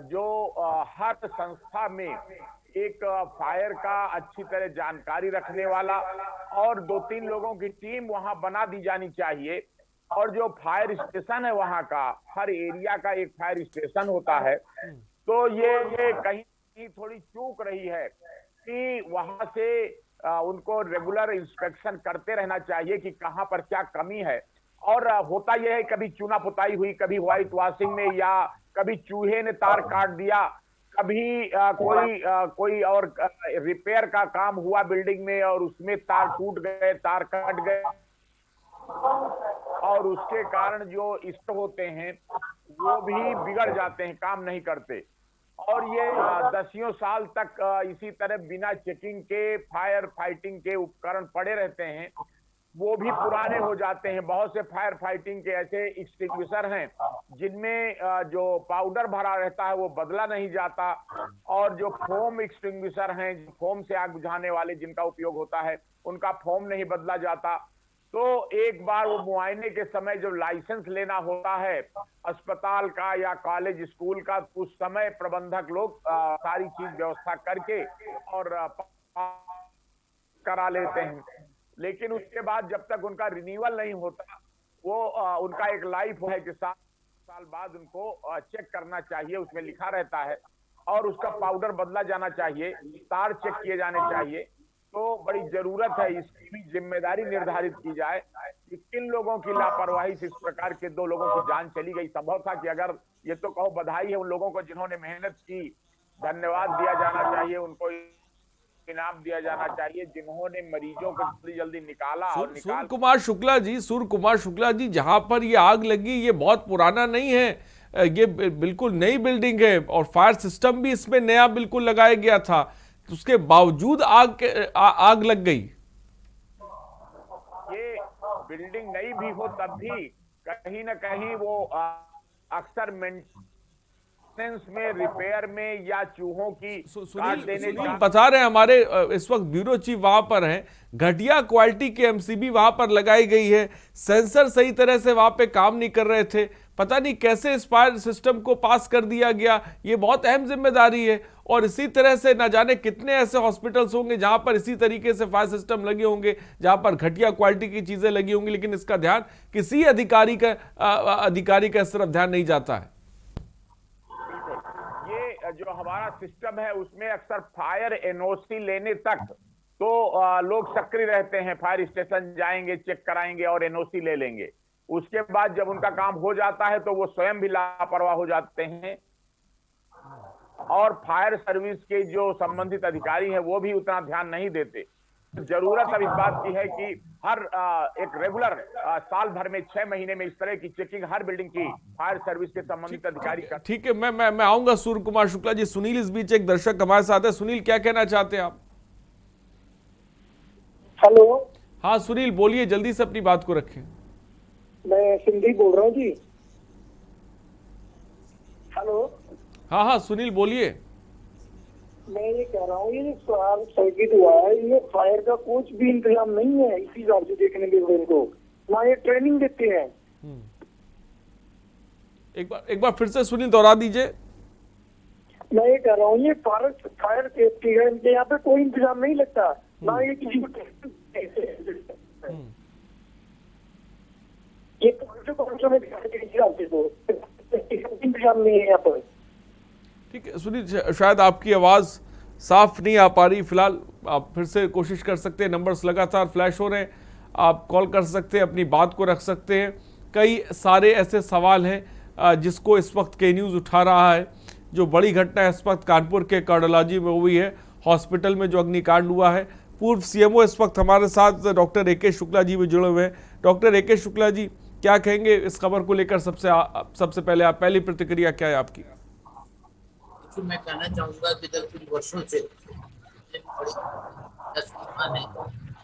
जो हर संस्था में एक फायर का अच्छी तरह जानकारी रखने वाला और 2-3 लोगों की टीम वहां बना दी जानी चाहिए। और जो फायर स्टेशन है वहां का, हर एरिया का एक फायर स्टेशन होता है। तो ये कहीं थोड़ी चूक रही है कि वहां से उनको रेगुलर इंस्पेक्शन करते रहना चाहिए कि कहां पर क्या कमी है। और होता यह है कभी चूना पुताई हुई, कभी व्हाइट वॉशिंग में, या कभी चूहे ने तार काट दिया, कभी कोई और रिपेयर का काम हुआ बिल्डिंग में और उसमें तार टूट गए, तार कट गए, और उसके कारण जो इष्ट होते हैं वो भी बिगड़ जाते हैं, काम नहीं करते। और ये दसियों साल तक इसी तरह बिना चेकिंग के फायर फाइटिंग के उपकरण पड़े रहते हैं, वो भी पुराने हो जाते हैं। बहुत से फायर फाइटिंग के ऐसे एक्सटिंग्विशर हैं जिनमें जो पाउडर भरा रहता है वो बदला नहीं जाता, और जो फोम एक्सटिंग्विशर हैं, फोम से आग बुझाने वाले जिनका उपयोग होता है, उनका फोम नहीं बदला जाता। तो एक बार वो मुआयने के समय जब लाइसेंस लेना होता है अस्पताल का या कॉलेज स्कूल का, उस समय प्रबंधक लोग सारी चीज व्यवस्था करके और करा लेते हैं। लेकिन उसके बाद जब तक उनका रिन्यूअल नहीं होता, वो उनका एक लाइफ है कि 7 साल बाद उनको चेक करना चाहिए, उसमें लिखा रहता है, और उसका पाउडर बदला जाना चाहिए, तार चेक किए जाने चाहिए। तो बड़ी जरूरत है इसकी भी जिम्मेदारी निर्धारित की जाए कि किन लोगों की लापरवाही से इस प्रकार के 2 लोगों की जान चली गई। संभव था कि अगर ये तो कहो बधाई है उन लोगों को जिन्होंने मेहनत की, धन्यवाद दिया जाना चाहिए, उनको इनाम दिया जाना चाहिए जिन्होंने मरीजों को जल्दी जल्दी निकाला। और सूर्य कुमार शुक्ला जी, जहां पर ये आग लगी ये बहुत पुराना नहीं है, ये बिल्कुल नई बिल्डिंग है और फायर सिस्टम भी इसमें नया बिल्कुल लगाया गया था, उसके बावजूद आग लग गई। ये बिल्डिंग नई भी हो तब भी कहीं ना कहीं वो अक्सर मेंटेनेंस में, रिपेयर में या चूहों की काट देने बता रहे हैं हमारे इस वक्त ब्यूरो चीफ वहां पर हैं, घटिया क्वालिटी के एमसीबी वहां पर लगाई गई है, सेंसर सही तरह से वहां पे काम नहीं कर रहे थे, पता नहीं कैसे इस फायर सिस्टम को पास कर दिया गया। ये बहुत अहम जिम्मेदारी है। और इसी तरह से न जाने कितने ऐसे हॉस्पिटल्स होंगे जहां पर इसी तरीके से फायर सिस्टम लगे होंगे, जहां पर घटिया क्वालिटी की चीजें लगी होंगी, लेकिन इसका ध्यान किसी अधिकारी का इस तरफ ध्यान नहीं जाता है। ये जो हमारा सिस्टम है उसमें अक्सर फायर एनओसी लेने तक तो लोग सक्रिय रहते हैं, फायर स्टेशन जाएंगे, चेक कराएंगे और एनओसी ले लेंगे। उसके बाद जब उनका काम हो जाता है तो वो स्वयं भी लापरवाह हो जाते हैं, और फायर सर्विस के जो संबंधित अधिकारी हैं वो भी उतना ध्यान नहीं देते। जरूरत अब इस बात की है कि हर एक रेगुलर साल भर में 6 महीने में इस तरह की चेकिंग हर बिल्डिंग की फायर सर्विस के संबंधित अधिकारी का। ठीक है, मैं आऊंगा सूर्य कुमार शुक्ला जी। सुनील इस बीच एक दर्शक हमारे साथ है। सुनील, क्या कहना चाहते हैं आप? हेलो। हाँ सुनील, बोलिए, जल्दी से अपनी बात को रखें। मैं सिंधी बोल रहा हूँ जी। हेलो। हाँ सुनील बोलिए। मैं ये कह रहा हूँ, ये सवाल सर्किट हुआ है, ये फायर का कुछ भी इंतजाम नहीं है इसी हिसाब से देखने के लिए इनको, ना ये ट्रेनिंग देते हैं। एक बार फिर से सुनील दोहरा दीजिए। मैं ये कह रहा हूँ, ये फायर सेफ्टी है, इनके यहाँ पे कोई इंतजाम नहीं लगता, ना ये किसी को ये इंतजाम नहीं है यहाँ पर। ठीक है सुनील, शायद आपकी आवाज साफ नहीं आ पा रही, फिलहाल आप फिर से कोशिश कर सकते हैं, नंबर्स लगातार फ्लैश हो रहे हैं, आप कॉल कर सकते हैं, अपनी बात को रख सकते हैं। कई सारे ऐसे सवाल हैं जिसको इस वक्त के न्यूज़ उठा रहा है। जो बड़ी घटना इस वक्त कानपुर के कार्डियोलॉजी में हुई है, हॉस्पिटल में जो अग्निकांड हुआ है। पूर्व सीएमओ इस वक्त हमारे साथ डॉक्टर ए के शुक्ला जी भी जुड़े हुए हैं। डॉक्टर ए के शुक्ला जी, क्या कहेंगे इस खबर को लेकर? सबसे पहले आप पहली प्रतिक्रिया क्या है आपकी? मैं कहना चाहूंगा कि जब कुछ वर्षों से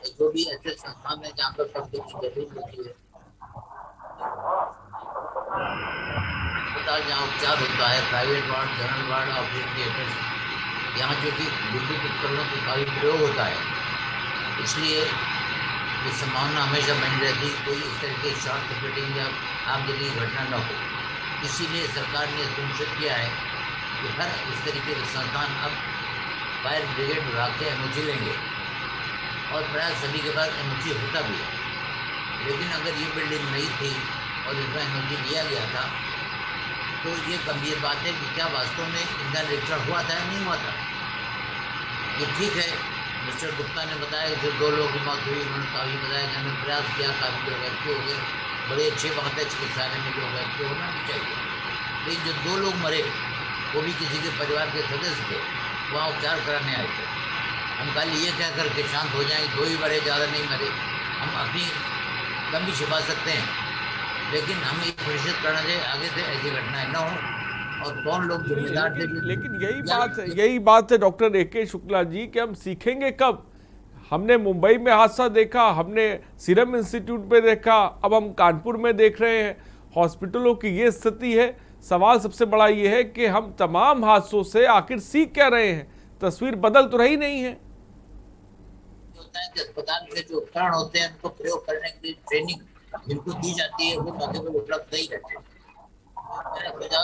जो भी ऐसे संस्थान है जहाँ पर पर्दे की जरूरत होती है, अस्पताल जहाँ उपचार होता है, private ward, general ward, operation theatre, यहाँ जो कि विद्युत उपकरणों का काफी प्रयोग होता है, इसलिए ये संभावना हमेशा बनी रहती है कोई इस तरह के शॉर्ट सर्किटिंग या आगजनी की घटना न हो। इसीलिए सरकार ने सुनिश्चित किया है कि हर इस तरीके के संस्थान अब फायर ब्रिगेड विभाग से एनओसी लेंगे और प्राय सभी के पास एनओसी होता भी है। लेकिन अगर ये बिल्डिंग नहीं थी और इसमें एनओसी लिया गया था तो ये गंभीर बात है कि क्या वास्तव में इनका निरीक्षण हुआ था या नहीं हुआ था। ये ठीक है, मिस्टर गुप्ता ने बताया कि 2 लोगों की मौत हुई, उन्होंने काफ़ी बताया कि हमने प्रयास किया, काफ़ी लोग एक्टिव हो गए, बड़ी अच्छी बात है, चिकित्सालय में लोग एक्टिव होना भी चाहिए। लेकिन जो 2 लोग मरे वो भी किसी के परिवार के सदस्य थे, वहाँ उपचार कराने आए थे। हम कल ये कह करके शांत हो जाएंगे 2 ही मरे, ज़्यादा नहीं मरे, हम अपनी कम भी छिपा सकते हैं, लेकिन हमें ये सुनिश्चित करना चाहिए आगे से ऐसी घटनाएं न हो और कौन लोग जिम्मेदार थे। लेकिन यही बात है डॉक्टर ए.के. शुक्ला जी कि हम सीखेंगे कब। हमने मुंबई में हादसा देखा, हमने सीरम इंस्टीट्यूट पे देखा, अब हम कानपुर में देख रहे हैं, हॉस्पिटलों की ये स्थिति है। सवाल सबसे बड़ा ये है कि हम तमाम हादसों से आखिर सीख क्या रहे हैं, तस्वीर बदल तो रही नहीं है। अस्पताल में जो उपकरण होते हैं उनको प्रयोग करने के लिए ट्रेनिंग जिनको दी जाती है वो मौके पर उपलब्ध नहीं रहते।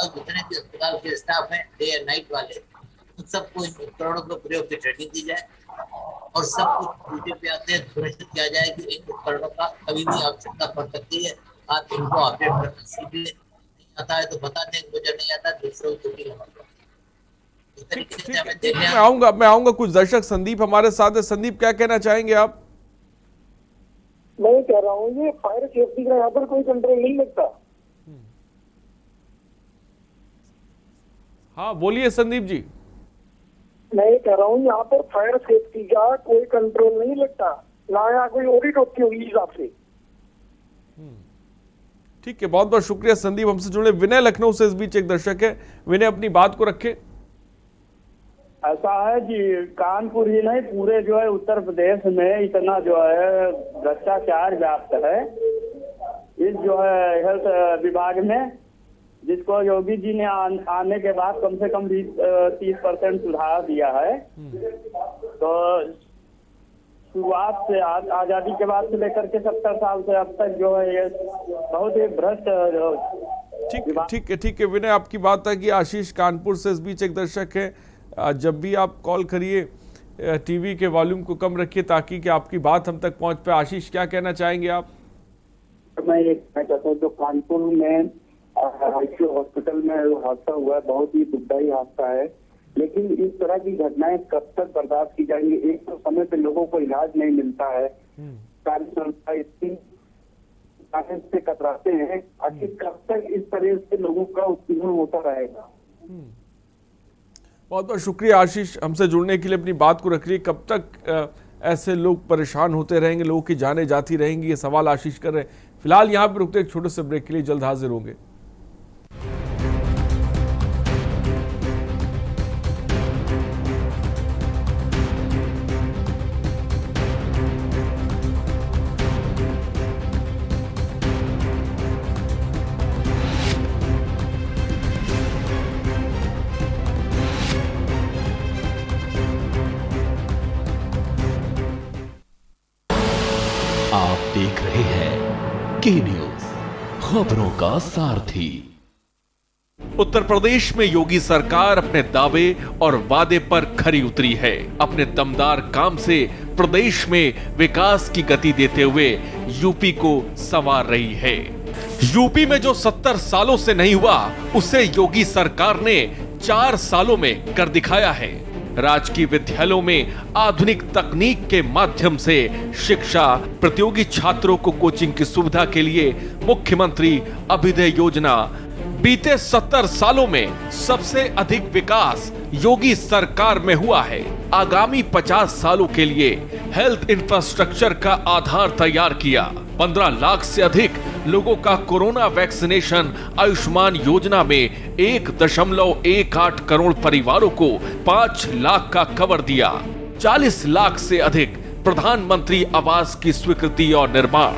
जितने भी अस्पताल के स्टाफ हैं, डे एंड नाइट वाले, उन सबको इन उपकरणों के प्रयोग की ट्रेनिंग दी जाए और सब कुछ ड्यूटी पे आते हैं सुनिश्चित किया जाए कि इन उपकरणों का कभी भी आवश्यकता पड़ सकती है, आप इनको ऑपरेट करना सीखिए। नहीं आता है तो बता दें, मुझे नहीं आता दूसरों को ड्यूटी लगा। मैं आऊंगा कुछ दर्शक। संदीप हमारे साथ है। संदीप, क्या कहना चाहेंगे आप? मैं कह रहा हूँ ये फायर सेफ्टी का यहाँ पर कोई कंट्रोल नहीं लगता। हाँ बोलिए संदीप जी। मैं ये कह रहा हूँ यहाँ पर फायर सेफ्टी का कोई कंट्रोल नहीं लगता, ना यहाँ कोई ऑडिट होती होगी हिसाब से। ठीक है, बहुत बहुत शुक्रिया संदीप हमसे जुड़े। विनय लखनऊ से इस बीच एक दर्शक है। विनय, अपनी बात को रखें। ऐसा है कि कानपुर ही नहीं पूरे जो है उत्तर प्रदेश में इतना जो है भ्रष्टाचार व्याप्त है इस जो है हेल्थ विभाग में, जिसको योगी जी ने आने के बाद कम से कम 30% सुधार दिया है। तो शुरुआत से आजादी के बाद से लेकर के 70 साल से अब तक जो है ये बहुत ही भ्रष्ट। ठीक है विनय, आपकी बात है कि आशीष कानपुर से इस बीच एक दर्शक है। जब भी आप कॉल करिए टीवी के वॉल्यूम को कम रखिए ताकि कि आपकी बात हम तक पहुंच पाए। आशीष, क्या कहना चाहेंगे आप? मैं ये कहना चाहता हूँ जो कानपुर में आईसीयू हॉस्पिटल में हादसा हुआ है, बहुत ही दुखदायी हादसा है, लेकिन इस तरह की घटनाएं कब तक बर्दाश्त की जाएंगी। एक तो समय पे लोगों को इलाज नहीं मिलता है, कार्य संस्था इतनी से कतराते हैं, आखिर कब तक इस तरह से लोगों का उत्पीड़न होता रहेगा। बहुत बहुत शुक्रिया आशीष हमसे जुड़ने के लिए, अपनी बात को रख रही। कब तक ऐसे लोग परेशान होते रहेंगे, लोगों की जानें जाती रहेंगी, ये सवाल आशीष कर रहे हैं। फिलहाल यहाँ पर रुकते एक छोटे से ब्रेक के लिए, जल्द हाजिर होंगे। आप देख रहे हैं के न्यूज, खबरों का सारथी। उत्तर प्रदेश में योगी सरकार अपने दावे और वादे पर खरी उतरी है। अपने दमदार काम से प्रदेश में विकास की गति देते हुए यूपी को संवार रही है। यूपी में जो 70 सालों से नहीं हुआ, उसे योगी सरकार ने 4 सालों में कर दिखाया है। राजकीय विद्यालयों में आधुनिक तकनीक के माध्यम से शिक्षा, प्रतियोगी छात्रों को कोचिंग की सुविधा के लिए मुख्यमंत्री अभ्युदय योजना। बीते 70 सालों में सबसे अधिक विकास योगी सरकार में हुआ है। आगामी 50 सालों के लिए हेल्थ इंफ्रास्ट्रक्चर का आधार तैयार किया। 15 लाख से अधिक लोगों का कोरोना वैक्सीनेशन। आयुष्मान योजना में 1.18 करोड़ परिवारों को 5 लाख का कवर दिया। 40 लाख से अधिक प्रधानमंत्री आवास की स्वीकृति और निर्माण,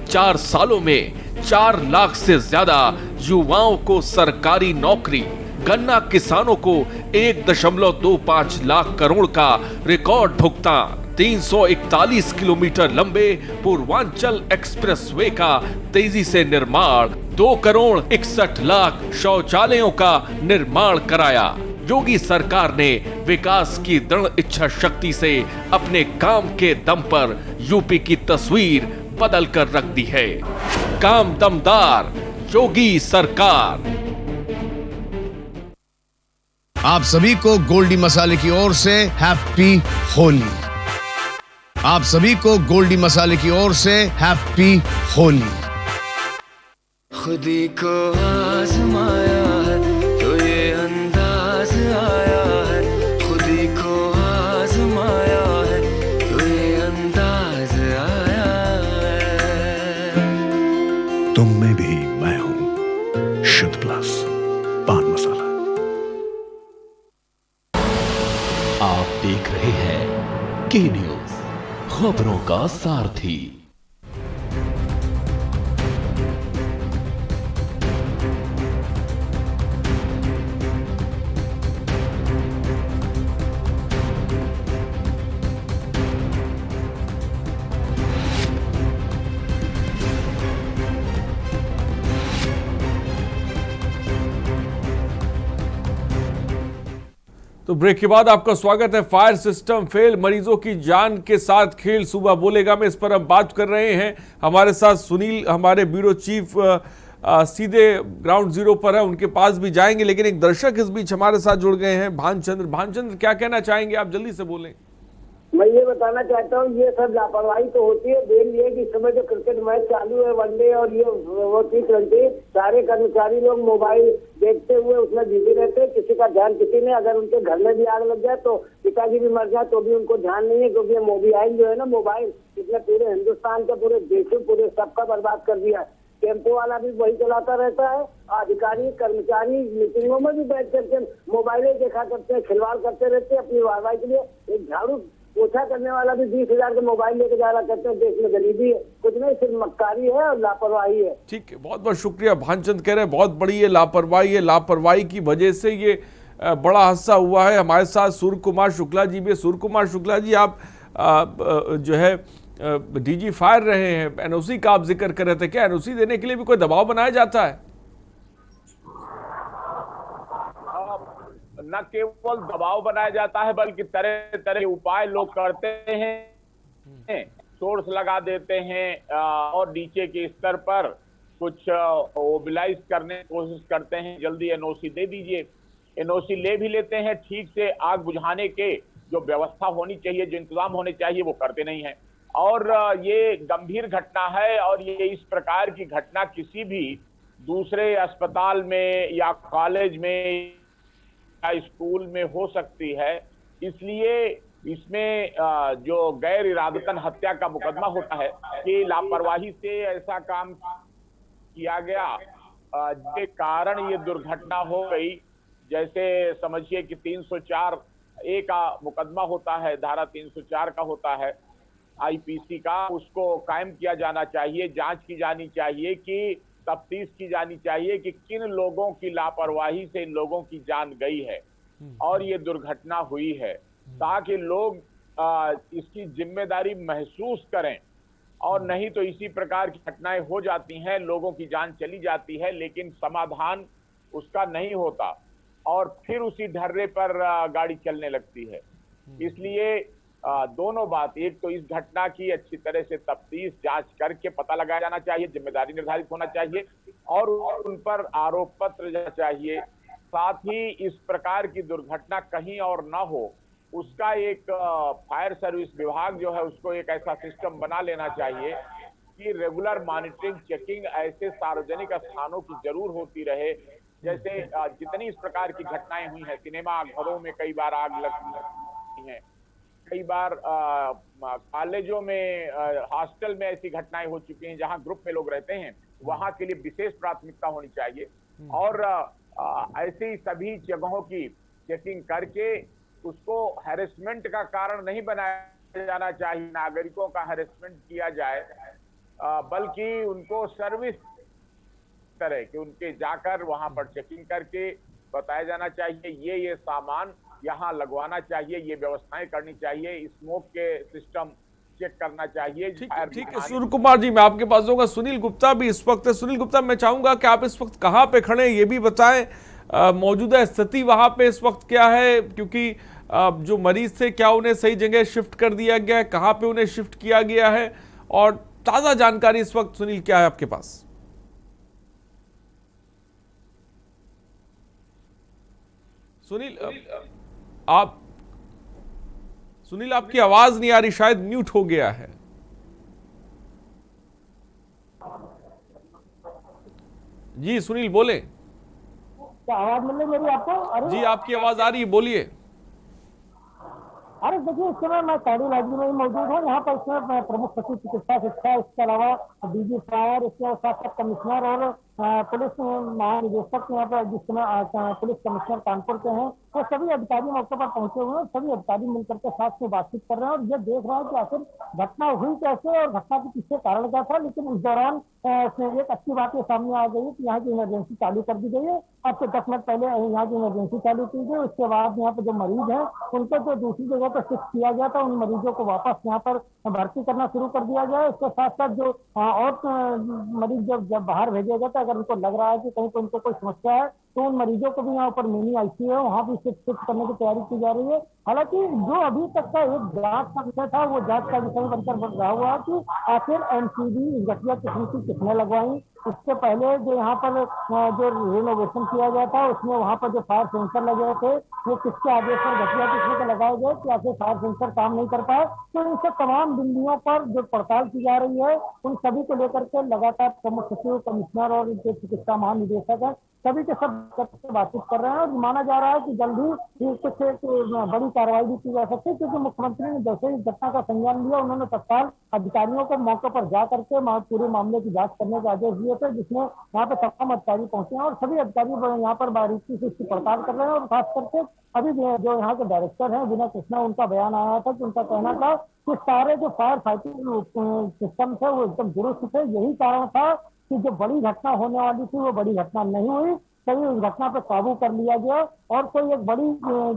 4 सालों में 4 लाख से ज्यादा युवाओं को सरकारी नौकरी, गन्ना किसानों को 1.25 लाख करोड़ का रिकॉर्ड भुगतान, 341 किलोमीटर लंबे पूर्वांचल एक्सप्रेसवे का तेजी से निर्माण, 2 करोड़ 61 लाख शौचालयों का निर्माण कराया। योगी सरकार ने विकास की दृढ़ इच्छा शक्ति से अपने काम के दम पर यूपी की तस्वीर बदल कर रख दी है। काम दमदार, योगी सरकार। आप सभी को गोल्डी मसाले की ओर से हैप्पी होली। आप सभी को गोल्डी मसाले की ओर से हैप्पी होली। खुदी को आजमाया है तो ये अंदाज आया है, खुदी को आजमाया है तो ये अंदाज आया है। तुम में भी मैं हूं, शुद्ध प्लस पान मसाला। आप देख रहे हैं के न्यूज, खबरों का सारथी। तो ब्रेक के बाद आपका स्वागत है। फायर सिस्टम फेल, मरीजों की जान के साथ खेल, सुबह बोलेगा में इस पर हम बात कर रहे हैं। हमारे साथ सुनील, हमारे ब्यूरो चीफ सीधे ग्राउंड जीरो पर है, उनके पास भी जाएंगे, लेकिन एक दर्शक इस बीच हमारे साथ जुड़ गए हैं, भानचंद्र, क्या कहना चाहेंगे आप? जल्दी से बोलें। मैं ये बताना चाहता हूँ, ये सब लापरवाही तो होती है। देन ये कि इस समय जो क्रिकेट मैच चालू है, वनडे और ये वो T20, सारे कर्मचारी लोग मोबाइल देखते हुए उसमें बिजी रहते हैं। किसी का ध्यान किसी ने, अगर उनके घर में भी आग लग जाए तो पिताजी भी मर जाए तो भी उनको ध्यान नहीं है, क्योंकि मोबाइल जो है ना, मोबाइल इसने पूरे हिंदुस्तान के, पूरे देश में, पूरे सबका बर्बाद कर दिया है। टेम्पो वाला भी वही चलाता रहता है, अधिकारी कर्मचारी मीटिंगों में भी बैठ करके मोबाइलें देखा करते हैं, खिलवाड़ करते रहते हैं अपनी वाहवाही के लिए। एक झाड़ू पोछा करने वाला भी 20,000 के मोबाइल लेके जा रहा करते हैं। देश में गरीबी है, कुछ नहीं, सिर्फ मक्कारी है और लापरवाही है। ठीक है, बहुत बहुत शुक्रिया। भानचंद कह रहे हैं बहुत बड़ी ये लापरवाही है, लापरवाही की वजह से ये बड़ा हादसा हुआ है। हमारे साथ सूर्य कुमार शुक्ला जी भी। सूर्य कुमार शुक्ला जी, आप जो है डीजी फायर रहे हैं, एनओसी का आप जिक्र कर रहे थे, क्या एनओसी देने के लिए भी कोई दबाव बनाया जाता है? न केवल दबाव बनाया जाता है, बल्कि तरह तरह के उपाय लोग करते हैं। सोर्स लगा देते हैं और नीचे के स्तर पर कुछ मोबिलाइज करने की कोशिश करते हैं, जल्दी एनओसी दे दीजिए। एनओसी ले भी लेते हैं, ठीक से आग बुझाने के जो व्यवस्था होनी चाहिए, जो इंतजाम होने चाहिए, वो करते नहीं है। और ये गंभीर घटना है, और ये इस प्रकार की घटना किसी भी दूसरे अस्पताल में या कॉलेज में या स्कूल में हो सकती है। इसलिए इसमें जो गैर इरादतन हत्या का मुकदमा होता है कि लापरवाही से ऐसा काम किया गया जिसके कारण ये दुर्घटना हो गई। जैसे समझिए कि 304A का मुकदमा होता है, धारा 304 का होता है आईपीसी का, उसको कायम किया जाना चाहिए, जांच की जानी चाहिए, कि तफ्तीश की जानी चाहिए कि किन लोगों की लापरवाही से इन लोगों की जान गई है और ये दुर्घटना हुई है, ताकि लोग इसकी जिम्मेदारी महसूस करें। और नहीं तो इसी प्रकार की घटनाएं हो जाती हैं, लोगों की जान चली जाती है, लेकिन समाधान उसका नहीं होता और फिर उसी ढर्रे पर गाड़ी चलने लगती है। इसलिए दोनों बात, एक तो इस घटना की अच्छी तरह से तफ्तीश जांच करके पता लगाया जाना चाहिए, जिम्मेदारी निर्धारित होना चाहिए और उन पर आरोप पत्र जाना चाहिए। साथ ही इस प्रकार की दुर्घटना कहीं और ना हो, उसका एक फायर सर्विस विभाग जो है उसको एक ऐसा सिस्टम बना लेना चाहिए कि रेगुलर मॉनिटरिंग चेकिंग ऐसे सार्वजनिक स्थानों की जरूर होती रहे। जैसे जितनी इस प्रकार की घटनाएं हुई हैं, सिनेमा घरों में कई बार आग लगती है, कई बार कॉलेजों में, हॉस्टल में ऐसी घटनाएं हो चुकी हैं जहां ग्रुप में लोग रहते हैं, वहां के लिए विशेष प्राथमिकता होनी चाहिए। और ऐसी सभी जगहों की चेकिंग करके उसको हैरेसमेंट का कारण नहीं बनाया जाना चाहिए, नागरिकों का हैरेसमेंट किया जाए, बल्कि उनको सर्विस तरह कि उनके जाकर वहां पर चेकिंग करके बताया जाना चाहिए ये सामान यहाँ लगवाना चाहिए, ये व्यवस्थाएं करनी चाहिए, स्मोक के सिस्टम चेक करना चाहिए। ठीक है सूर्य कुमार जी, मैं आपके पास जाऊंगा। सुनील गुप्ता भी इस वक्त है। सुनील गुप्ता, मैं चाहूंगा कि आप इस वक्त कहां पे खड़े हैं ये भी बताएं, मौजूदा स्थिति वहां पे इस वक्त क्या है, क्योंकि जो मरीज थे क्या उन्हें सही जगह शिफ्ट कर दिया गया है, कहां पे उन्हें शिफ्ट किया गया है, और ताजा जानकारी इस वक्त सुनील क्या है आपके पास? सुनील आपकी आवाज नहीं आ रही, शायद म्यूट हो गया है। जी सुनील बोले। क्या आवाज मिल रही मेरी आपको? जी आपकी आवाज आ रही है, बोलिए। अरे देखिए, इस समय मैं कैडी लाइब्रेरी में मौजूद हूँ। यहाँ पर इसमें प्रमुख सचिव चिकित्सा शिक्षा, इसके अलावा डीजी फायर, इसके साथ साथ कमिश्नर और पुलिस महानिदेशक यहाँ पर जिस समय पुलिस कमिश्नर कानपुर के हैं, वो सभी अधिकारी मौके पर पहुंचे हुए हैं। सभी अधिकारी मिलकर के साथ में बातचीत कर रहे हैं और ये देख रहे हैं कि आखिर घटना हुई कैसे और घटना के पीछे कारण क्या था। लेकिन इस दौरान एक अच्छी बात ये सामने आ गई कि यहाँ की इमरजेंसी चालू कर दी गई है। अब से 10 मिनट पहले यहाँ की इमरजेंसी चालू की गई, उसके बाद यहाँ पर जो मरीज है उनको जो दूसरी जगह पर शिफ्ट किया गया था, उन मरीजों को वापस यहाँ पर भर्ती करना शुरू कर दिया गया है। इसके साथ साथ जो और मरीज जब बाहर भेजे गए थे, अगर उनको लग रहा है कि कहीं उनको कोई समस्या है तो उन मरीजों को भी यहाँ पर मिनी आईसीयू है, वहाँ भी शिफ्ट करने की तैयारी की जा रही है। हालांकि जो अभी तक का एक जांच का विषय था, वो जांच का विषय बनकर रहा हुआ कि आखिर एमसीबी घटिया किस्म की किसने लगवाई। उससे पहले जो यहाँ पर जो रिनोवेशन किया गया था, उसमें वहाँ पर जो फायर सेंसर लगे थे वो किसके आदेश पर घटिया किस्म के लगाए गए कि आखिर फायर सेंसर काम नहीं कर पाए। तो इन सब तमाम बिंदुओं पर जो पड़ताल की जा रही है, उन सभी को लेकर के लगातार प्रमुख सचिव, कमिश्नर और जो चिकित्सा महानिदेशक है, सभी के सब बातचीत कर रहे हैं। और माना जा रहा है कि जल्दी कुछ बड़ी कार्रवाई भी की जा सकती है, क्योंकि मुख्यमंत्री ने जैसे ही घटना का संज्ञान लिया, उन्होंने तत्काल अधिकारियों को मौके पर जा करके पूरे मामले की जांच करने के आदेश दिए थे, जिसमें यहाँ पे तमाम अधिकारी पहुंचे हैं और सभी अधिकारी यहाँ पर बारीकी से इसकी पड़ताल कर रहे हैं। और खास करके अभी जो यहाँ के डायरेक्टर हैं विनय कृष्णा, उनका बयान आया था कि उनका कहना था कि सारे जो फायर फाइटिंग सिस्टम थे वो एकदम दुरुस्त थे। यही कारण था कि जो बड़ी घटना होने वाली थी वो बड़ी घटना नहीं हुई, कहीं उस घटना पर काबू कर लिया गया। और कोई एक बड़ी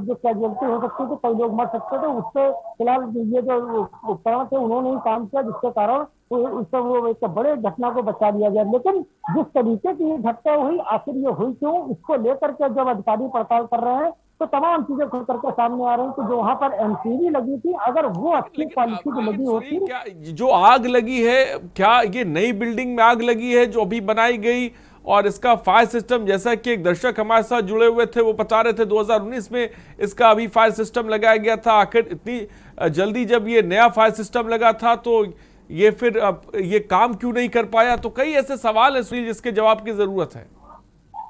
जो कैजुअलिटी हो सकती थी, कई लोग मर सकते थे, उससे फिलहाल ये जो उपकरण थे उन्होंने ही काम किया, जिसके कारण उससे वो एक बड़े घटना को बचा लिया गया। लेकिन जिस तरीके की ये घटना हुई, आखिर ये हुई क्यों, इसको लेकर के जब अधिकारी पड़ताल कर रहे हैं तो तमाम चीजें खुल करके सामने आ रही हैं कि जो वहां पर एमसीबी लगी थी, अगर वो अच्छी क्वालिटी की लगी होती। क्या जो आग लगी है, क्या ये नई बिल्डिंग में आग लगी है जो अभी बनाई गई, और इसका फायर सिस्टम, जैसा कि एक दर्शक हमारे साथ जुड़े हुए थे वो बता रहे थे 2019 में इसका अभी फायर सिस्टम लगाया गया था, आखिर इतनी जल्दी जब ये नया फायर सिस्टम लगा था तो ये फिर ये काम क्यों नहीं कर पाया? तो कई ऐसे सवाल है सुनील जिसके जवाब की जरूरत है।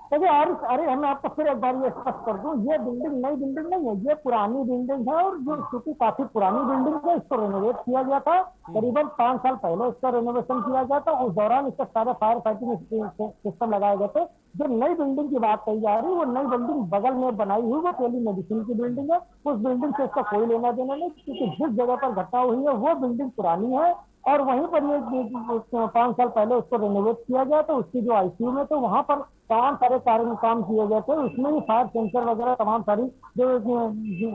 देखिए अरे मैं आपको फिर एक बार ये स्पष्ट कर दूं, ये बिल्डिंग नई बिल्डिंग नहीं है, ये पुरानी बिल्डिंग है। और जो चूंकि काफी पुरानी बिल्डिंग है, इसको रेनोवेट किया गया था, करीबन 5 साल पहले इसका रेनोवेशन किया गया था। उस दौरान इसके सारे फायर फाइटिंग सिस्टम लगाए गए थे। जो नई बिल्डिंग की बात कही जा रही है, वो नई बिल्डिंग बगल में बनाई हुई वो टेली मेडिसिन की बिल्डिंग है। उस बिल्डिंग से इसका कोई लेना देना नहीं, क्योंकि जिस जगह पर घटना हुई है वो बिल्डिंग पुरानी है और वहीं पर ये 5 साल पहले उसको रेनोवेट किया गया। तो उसकी जो आईसीयू में तो वहां पर तमाम सारे काम किए गए थे, उसमें ही फायर सेंसर वगैरह तमाम सारी जो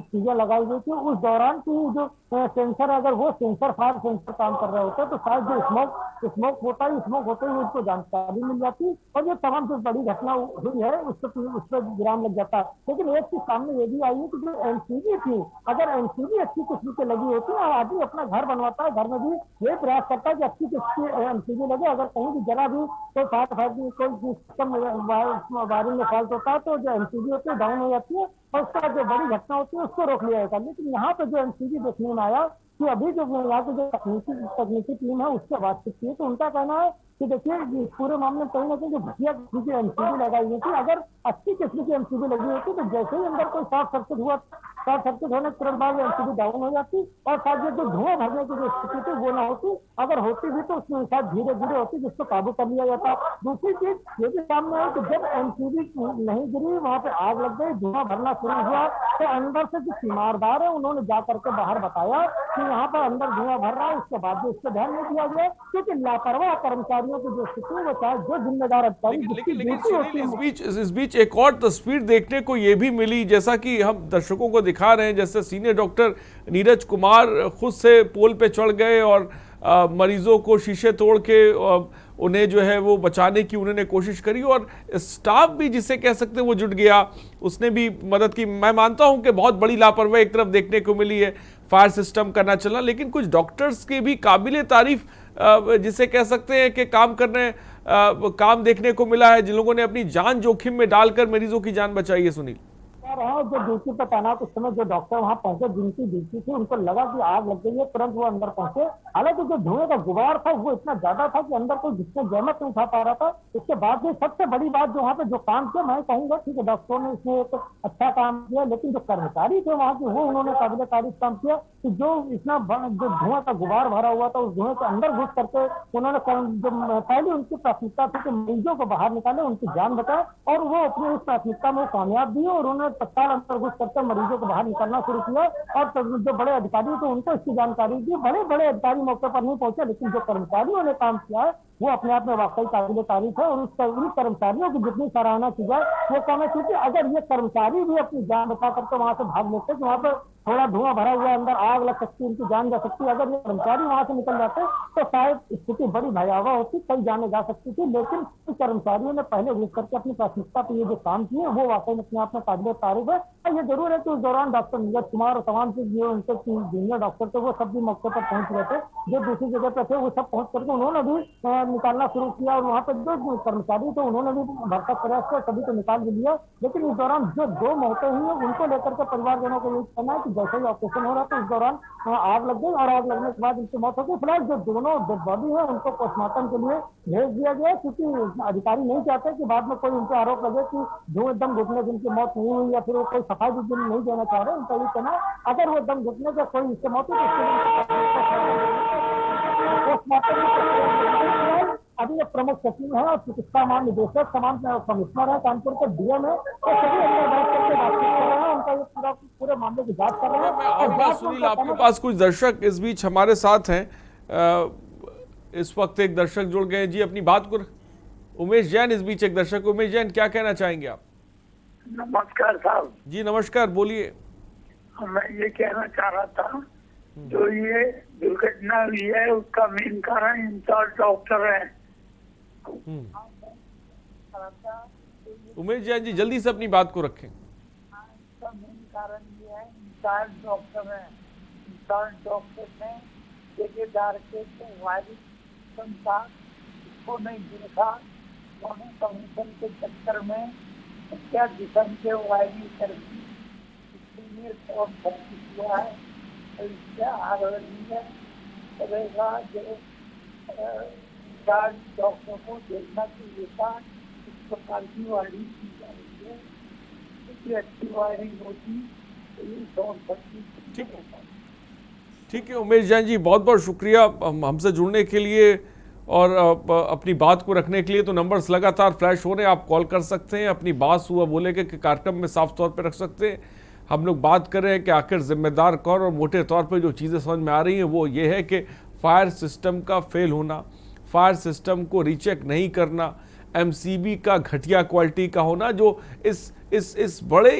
चीजें लगाई गई थी। उस दौरान की जो सेंसर, अगर वो सेंसर फायर सेंसर काम कर रहे होते तो शायद जो स्मोक होता ही उसको जानकारी मिल जाती और ये तमाम जो बड़ी घटना हुई है उस पर विराम लग जाता। लेकिन एक चीज सामने ये भी आई है कि जो एमसीबी थी, अगर एमसीबी अच्छी किस्म की लगी होती है, आदमी अपना घर बनवाता है, घर में भी ये प्रयास करता है कि अच्छी किस्म की एमसीबी लगे। अगर कहीं भी जरा भी कोई फायर फाइटिंग कोई सिस्टम वायरिंग में फॉल्ट होता है तो जो एमसीबी होती है डाउन हो जाती है और उसका जो बड़ी घटना होती है उसको रोक लिया जाता है। लेकिन यहाँ पे जो एमसीबी देखने में आया कि अभी जो यहाँ की जो तकनीकी टीम है उससे बातचीत की, तो उनका कहना है कि देखिए इस पूरे मामले में कहीं ना कहीं जो घटिया किस्म की एमसीबी लगाई हुई थी, अगर अच्छी किस्म की एमसीबी लगी होती तो जैसे ही अंदर कोई शॉर्ट सर्किट हुआ, शॉर्ट सर्किट होने के तुरंत बाद एमसीबी डाउन हो जाती और शायद ये जो धुआं भरने की जो स्थिति थी वो ना होती, अगर होती भी तो उसमें शायद धीरे धीरे होती जिसको काबू कर लिया जाता। दूसरी चीज ये भी सामने है कि जब एमसीबी नहीं गिरी, वहां पे आग लग गई, धुआं भरना शुरू हुआ, तो अंदर से जो तीमारदार है उन्होंने जा करके बाहर बताया कि यहाँ पर अंदर धुआं भर रहा है। उसके बाद भी इसको ध्यान नहीं दिया गया, क्योंकि लापरवाह कर्मचारियों की जो स्थिति है वो चाहे जो जिम्मेदार अधिकारी इस बीच एक और तस्वीर देखने को ये भी मिली, जैसा कि हम दर्शकों को दिखा रहे हैं, जैसे सीनियर डॉक्टर नीरज कुमार खुद से पोल पे चढ़ गए और मरीजों को शीशे तोड़ के उन्हें जो है वो बचाने की उन्होंने कोशिश करी और स्टाफ भी जिसे कह सकते हैं वो जुट गया, उसने भी मदद की। मैं मानता हूं कि बहुत बड़ी लापरवाही एक तरफ देखने को मिली है, फायर सिस्टम का ना चलना, लेकिन कुछ डॉक्टर्स के भी काबिले तारीफ जिसे कह सकते हैं कि काम देखने को मिला है, जिन लोगों ने अपनी जान जोखिम में डालकर मरीजों की जान बचाई है। सुनील, जो ड्यूटी पर तैनात उस समय जो डॉक्टर वहां पहुंचे, जिनकी ड्यूटी थी, उनको लगा कि आग लग गई है, तुरंत वो अंदर पहुंचे। हालांकि जो धुएं का गुबार था वो इतना ज्यादा था कि अंदर कोई जिसने जहमत नहीं उठा पा रहा था। इसके बाद भी सबसे बड़ी बात जो वहाँ पे जो काम किया, मैं कहूंगा ठीक है डॉक्टरों ने इसमें एक अच्छा काम किया, लेकिन जो कर्मचारी थे वहाँ के वो उन्होंने काबिल तारीफ काम किया कि जो इतना जो धुआं का गुबार भरा हुआ था उस धुएं के अंदर घुस करके उन्होंने जो पहले उनकी प्राथमिकता थी कि मरीजों को बाहर निकाले, उनकी जान बचाए, और वो अपनी उस प्राथमिकता में कामयाब भी और उन्होंने तत्काल अंदर घुस करके मरीजों को बाहर निकालना शुरू किया। और जो बड़े अधिकारी थे उनको इसकी जानकारी दी। बड़े अधिकारी मौके पर नहीं पहुंचे, लेकिन जो कर्मचारियों ने काम किया है वो अपने आप में वाकई काबिल तारीफ है और उन कर्मचारियों की जितनी सराहना की जाए वो कम है, क्योंकि अगर ये कर्मचारी भी अपनी जान बचा करके वहां से भाग लेते तो वहां पर थोड़ा धुआं भरा हुआ अंदर आग लग सकती, उनकी जान जा सकती। अगर ये कर्मचारी वहां से निकल जाते तो शायद स्थिति बड़ी भयावह होती, कई जाने जा सकती थी। लेकिन कर्मचारियों ने पहले घुस करके अपनी प्राथमिकता पर ये जो काम किए वो वाकई अपने आप में काबिल तारीफ है। ये जरूर है कि उस दौरान डॉक्टर नीरज कुमार और तमाम जो उनके जूनियर डॉक्टर थे वो सब भी मौके पर पहुंच गए थे, जो दूसरी जगह पर थे वो सब पहुंच करके उन्होंने भी निकालना शुरू किया और वहाँ पर जो कर्मचारी थे उन्होंने भी भरसक प्रयास किया, सभी को निकाल भी लिया। लेकिन इस दौरान जो 2 मौतें हुई है उनको लेकर के परिवारजनों को यही कहना है कि जैसे ही ऑपरेशन हो रहा था उस दौरान आग लग गई और आग लगने के बाद उनकी मौत हो गई। फिलहाल जो दोनों डेड बॉडी है उनको पोस्टमार्टम के लिए भेज दिया गया, क्योंकि अधिकारी नहीं चाहते कि बाद में कोई उनके आरोप लगे कि जो दम घुटने जिनकी मौत नहीं हुई या फिर वो कोई सफाई भी नहीं देना चाह रहे। उनका ये कहना अगर वो दम घुटने का कोई इससे मौत हुई तो अभी ये प्रमुख सचिव है और चिकित्सा महानिदेशक तमाम कमिश्नर है कानपुर के डीएम है, तो सभी अंदर बैठ करके बातचीत कर रहे हैं, उनका ये पूरे मामले की जांच कर रहे हैं। सुनील, आपके पास कुछ दर्शक इस बीच हमारे साथ हैं, इस वक्त एक दर्शक जुड़ गए जी, अपनी बात को उमेश जैन इस बीच एक दर्शक। उमेश जैन, क्या कहना चाहेंगे आप? नमस्कार साहब जी। नमस्कार, बोलिए। मैं ये कहना चाह रहा था जो ये दुर्घटना हुई है उसका मेन कारण इंचार्ज डॉक्टर है। उमेश जैन जी, जल्दी से अपनी बात को रखें। इसका मेन कारण ये है इंचार्ज डॉक्टर है। इंचार्ज डॉक्टर ने ठेकेदार के वायरिंग को नहीं देखा, उन्होंने कमीशन के चक्कर में क्या किस्म के वायरिंग करके और भर्ती किया है। इससे आग लगी है रहेगा जो डॉक्टर को देखना चाहिए था इस प्रकार की वायरिंग की जा रही है। इसकी अच्छी वायरिंग होती तो ये शॉर्ट सर्किट ठीक है उमेश जैन जी, बहुत बहुत शुक्रिया हमसे जुड़ने के लिए और अपनी बात को रखने के लिए। तो नंबर्स लगातार फ्लैश हो रहे हैं, आप कॉल कर सकते हैं, अपनी बात हुआ बोले के कार्यक्रम में साफ तौर पर रख सकते हैं। हम लोग बात कर रहे हैं कि आखिर जिम्मेदार कौन, और मोटे तौर पर जो चीज़ें समझ में आ रही हैं वो ये है कि फायर सिस्टम का फेल होना, फायर सिस्टम को रीचेक नहीं करना, एमसीबी का घटिया क्वालिटी का होना, जो इस बड़े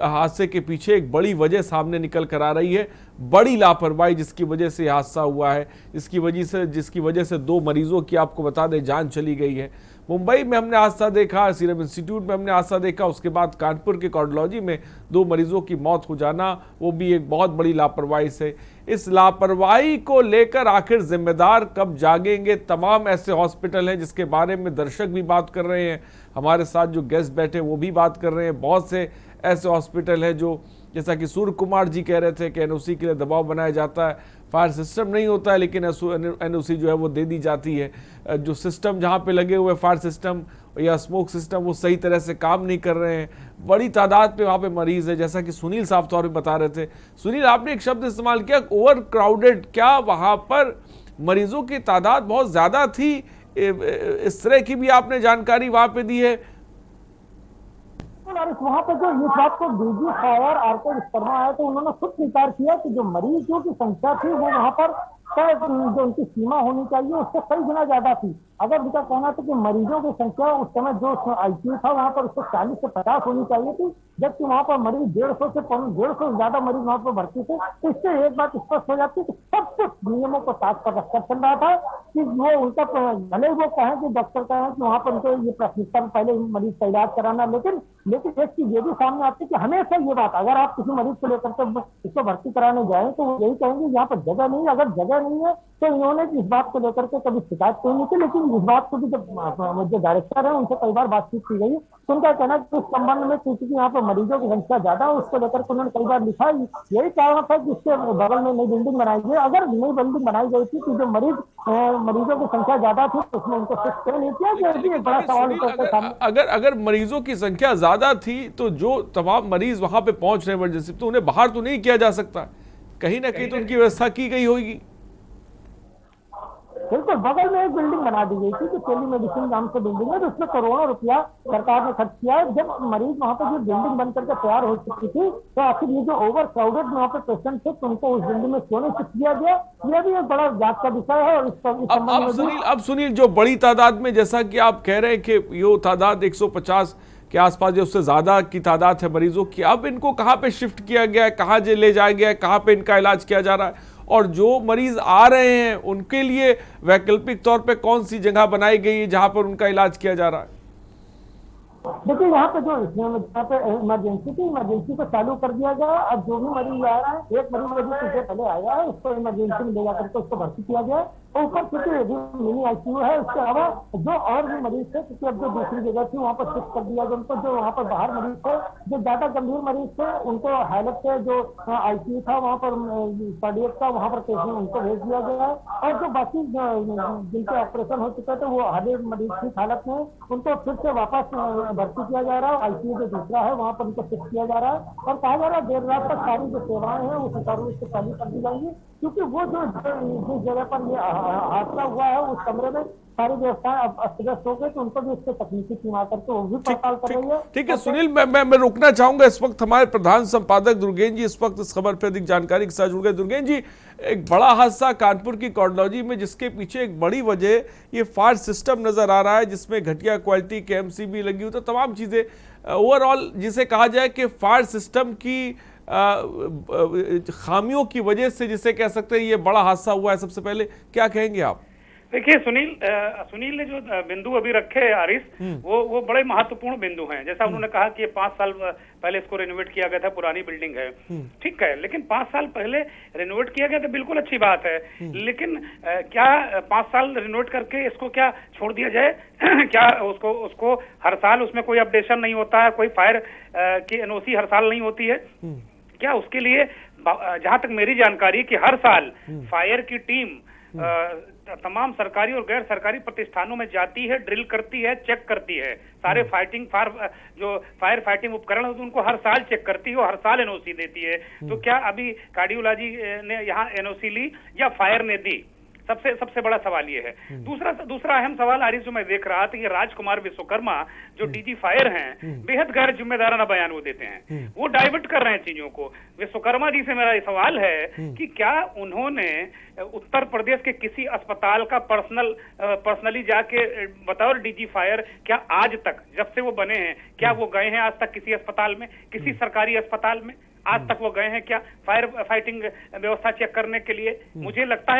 हादसे के पीछे एक बड़ी वजह सामने निकल कर आ रही है। बड़ी लापरवाही जिसकी वजह से हादसा हुआ है, जिसकी वजह से 2 मरीजों की आपको बता दें जान चली गई है। मुंबई में हमने हादसा देखा, सीरम इंस्टीट्यूट में हमने हादसा देखा, उसके बाद कानपुर के कार्डियोलॉजी में 2 मरीजों की मौत हो जाना, वो भी एक बहुत बड़ी लापरवाही से। इस लापरवाही को लेकर आखिर जिम्मेदार कब जागेंगे? तमाम ऐसे हॉस्पिटल हैं जिसके बारे में दर्शक भी बात कर रहे हैं, हमारे साथ जो गेस्ट बैठे वो भी बात कर रहे हैं। बहुत से ऐसे हॉस्पिटल हैं जो, जैसा कि सूर्य कुमार जी कह रहे थे कि एनओसी के लिए दबाव बनाया जाता है, फायर सिस्टम नहीं होता है, लेकिन एनओसी जो है वो दे दी जाती है। जो सिस्टम जहाँ पे लगे हुए फायर सिस्टम या स्मोक सिस्टम वो सही तरह से काम नहीं कर रहे हैं। बड़ी तादाद पे वहाँ पे मरीज है, जैसा कि सुनील साफ तौर पे बता रहे थे। सुनील, आपने एक शब्द इस्तेमाल किया, ओवर क्राउडेड। क्या वहाँ पर मरीजों की तादाद बहुत ज़्यादा थी? इस तरह की भी आपने जानकारी वहाँ पे दी है? वहाँ पे जो इस बात को डीजी फायर आर.के. विश्वकर्मा आया तो उन्होंने खुद स्वीकार किया कि जो मरीजों की संख्या थी वो वहाँ पर जो उनकी सीमा होनी चाहिए उससे कई गुना ज्यादा थी। अगर उनका कहना था कि मरीजों की संख्या उस समय जो आईसीयू था वहाँ पर उसको 40 से 50 होनी चाहिए थी, जबकि वहाँ पर मरीज 150 से 150 ज्यादा मरीज वहाँ पर भर्ती थे। तो इससे एक बात स्पष्ट हो जाती है कि सब कुछ नियमों को साथ पर रखकर चल रहा था कि वो उनका भले वो कहें कि डॉक्टर कहें कि वहाँ पर उनको ये प्राथमिकता में पहले मरीज का इलाज कराना, लेकिन एक चीज ये भी सामने आती है कि हमेशा ये बात, अगर आप किसी मरीज को लेकर के इसको भर्ती कराने जाए तो वो यही कहेंगे यहाँ पर जगह नहीं है। अगर जगह नहीं है तो इन्होंने इस बात को लेकर के कभी शिकायत तो नहीं की, लेकिन इस बात को भी जब जो डायरेक्टर है उनसे कई बार बातचीत की गई तो उनका कहना कि इस संबंध में क्योंकि यहाँ पर मरीजों की संख्या ज्यादा है उसको लेकर के उन्होंने कई बार लिखा। यही कारण था कि इसके बगल में नई बिल्डिंग बनाई गई। अगर नई बिल्डिंग बनाई गई थी तो जो मरीजों की संख्या ज्यादा थी तो उसमें उनको शिफ्ट क्यों नहीं किया, जो एक बड़ा सवाल। अगर मरीजों की संख्या ज्यादा थी तो जो तमाम मरीज वहां पे पहुंच रहे इमरजेंसी, तो उन्हें बाहर तो नहीं किया जा सकता, कहीं ना कहीं तो उनकी व्यवस्था की गई होगी। बिल्कुल, बगल में एक बिल्डिंग बना दी गई थी जो टेली मेडिसिन नाम से बिल्डिंग है, तो उसमें करोड़ों रुपया सरकार ने खर्च किया है। जब मरीज वहाँ पर जो बिल्डिंग बन करके तैयार हो चुकी थी तो आखिर ये जो ओवर क्राउडेड वहाँ पे पेशेंट थे तो उनको उस बिल्डिंग में क्यों नहीं शिफ्ट किया गया, यह भी एक बड़ा जांच का विषय है। और अब सुनील, जो बड़ी तादाद में, जैसा कि आप कह रहे हैं कि ये तादाद 150 के आसपास, जो उससे ज्यादा की तादाद है मरीजों की, अब इनको कहाँ पे शिफ्ट किया गया है, कहाँ ले जाया गया है, कहाँ पे इनका इलाज किया जा रहा है, और जो मरीज आ रहे हैं उनके लिए वैकल्पिक तौर पे कौन सी जगह बनाई गई है जहां पर उनका इलाज किया जा रहा है? देखिए, यहाँ पे जो यहाँ पे इमरजेंसी को चालू कर दिया गया। अब जो भी मरीज आ रहा है, एक मरीज जो पहले आया है उसको इमरजेंसी में ले जाकर के उसको भर्ती किया गया। ऊपर क्योंकि मिनी आईसीयू है, उसके अलावा जो और भी मरीज थे क्योंकि अब जो दूसरी जगह थी वहाँ पर शिफ्ट कर दिया गया उनको। जो वहाँ पर बाहर मरीज थे, जो ज्यादा गंभीर मरीज थे, उनको हालत से जो आईसीयू था वहाँ पर कार्डियक का, वहाँ पर पेशेंट उनको भेज दिया गया है। और जो बाकी जिनके ऑपरेशन हो चुके थे वो हार्ड मरीज की हालत में, उनको फिर से वापस भर्ती किया जा रहा है। आईसीयू जो दूसरा है वहाँ पर उनको शिफ्ट किया जा रहा है और कहा जा रहा है देर रात तक सारी जो सेवाएं हैं वो सुचारू रूप से चालू कर दी जाएंगी, क्योंकि वो जो जिस जगह पर ये हादसा हुआ है उस कमरे में सारी व्यवस्थाएं अब अस्त व्यस्त हो गई, तो उनको भी इससे तकनीकी टीम आकर के वो भी पड़ताल कर रही है। ठीक है सुनील, मैं रुकना चाहूंगा। इस वक्त हमारे प्रधान संपादक दुर्गेन जी इस वक्त इस खबर पर अधिक जानकारी के साथ जुड़ गए। दुर्गेन जी, एक बड़ा हादसा कानपुर की कार्डियोलॉजी में, जिसके पीछे एक बड़ी वजह ये फायर सिस्टम नजर आ रहा है, जिसमें घटिया क्वालिटी के एमसीबी लगी हुई, तो तमाम चीजें ओवरऑल जिसे कहा जाए कि फायर सिस्टम की खामियों की वजह से जिसे कह सकते हैं ये बड़ा हादसा हुआ है। सबसे पहले क्या कहेंगे आप? देखिए सुनील ने जो बिंदु अभी रखे हैं आरिस, वो बड़े महत्वपूर्ण बिंदु हैं। जैसा उन्होंने कहा कि 5 साल पहले इसको रिनोवेट किया गया था, पुरानी बिल्डिंग है, ठीक है, लेकिन 5 साल पहले रिनोवेट किया गया तो बिल्कुल अच्छी बात है, लेकिन क्या 5 साल रिनोवेट करके इसको क्या छोड़ दिया जाए? क्या उसको हर साल उसमें कोई अपडेशन नहीं होता है, कोई फायर की एनओसी हर साल नहीं होती है क्या? उसके लिए जहां तक मेरी जानकारी कि हर साल फायर की टीम तमाम सरकारी और गैर सरकारी प्रतिष्ठानों में जाती है, ड्रिल करती है, चेक करती है, सारे फायर फाइटिंग उपकरण उनको हर साल चेक करती है और हर साल एनओसी देती है। तो क्या अभी कार्डियोलॉजी ने यहाँ एनओसी ली या फायर ने दी? सबसे बड़ा सवाल ये है। दूसरा अहम सवाल आरिस जो मैं देख रहा था, ये राजकुमार विश्वकर्मा जो डीजी फायर हैं, बेहद गैर जिम्मेदाराना बयान वो देते हैं, वो डाइवर्ट कर रहे हैं चीजों को। विश्वकर्मा जी से मेरा ये सवाल है कि क्या उन्होंने उत्तर प्रदेश के किसी अस्पताल का पर्सनली जाके बतौर डीजी फायर, क्या आज तक जब से वो बने हैं, क्या वो गए हैं आज तक किसी अस्पताल में, किसी सरकारी अस्पताल में आज तक वो गए हैं क्या फायर फाइटिंग व्यवस्था चेक करने के लिए? मुझे लगता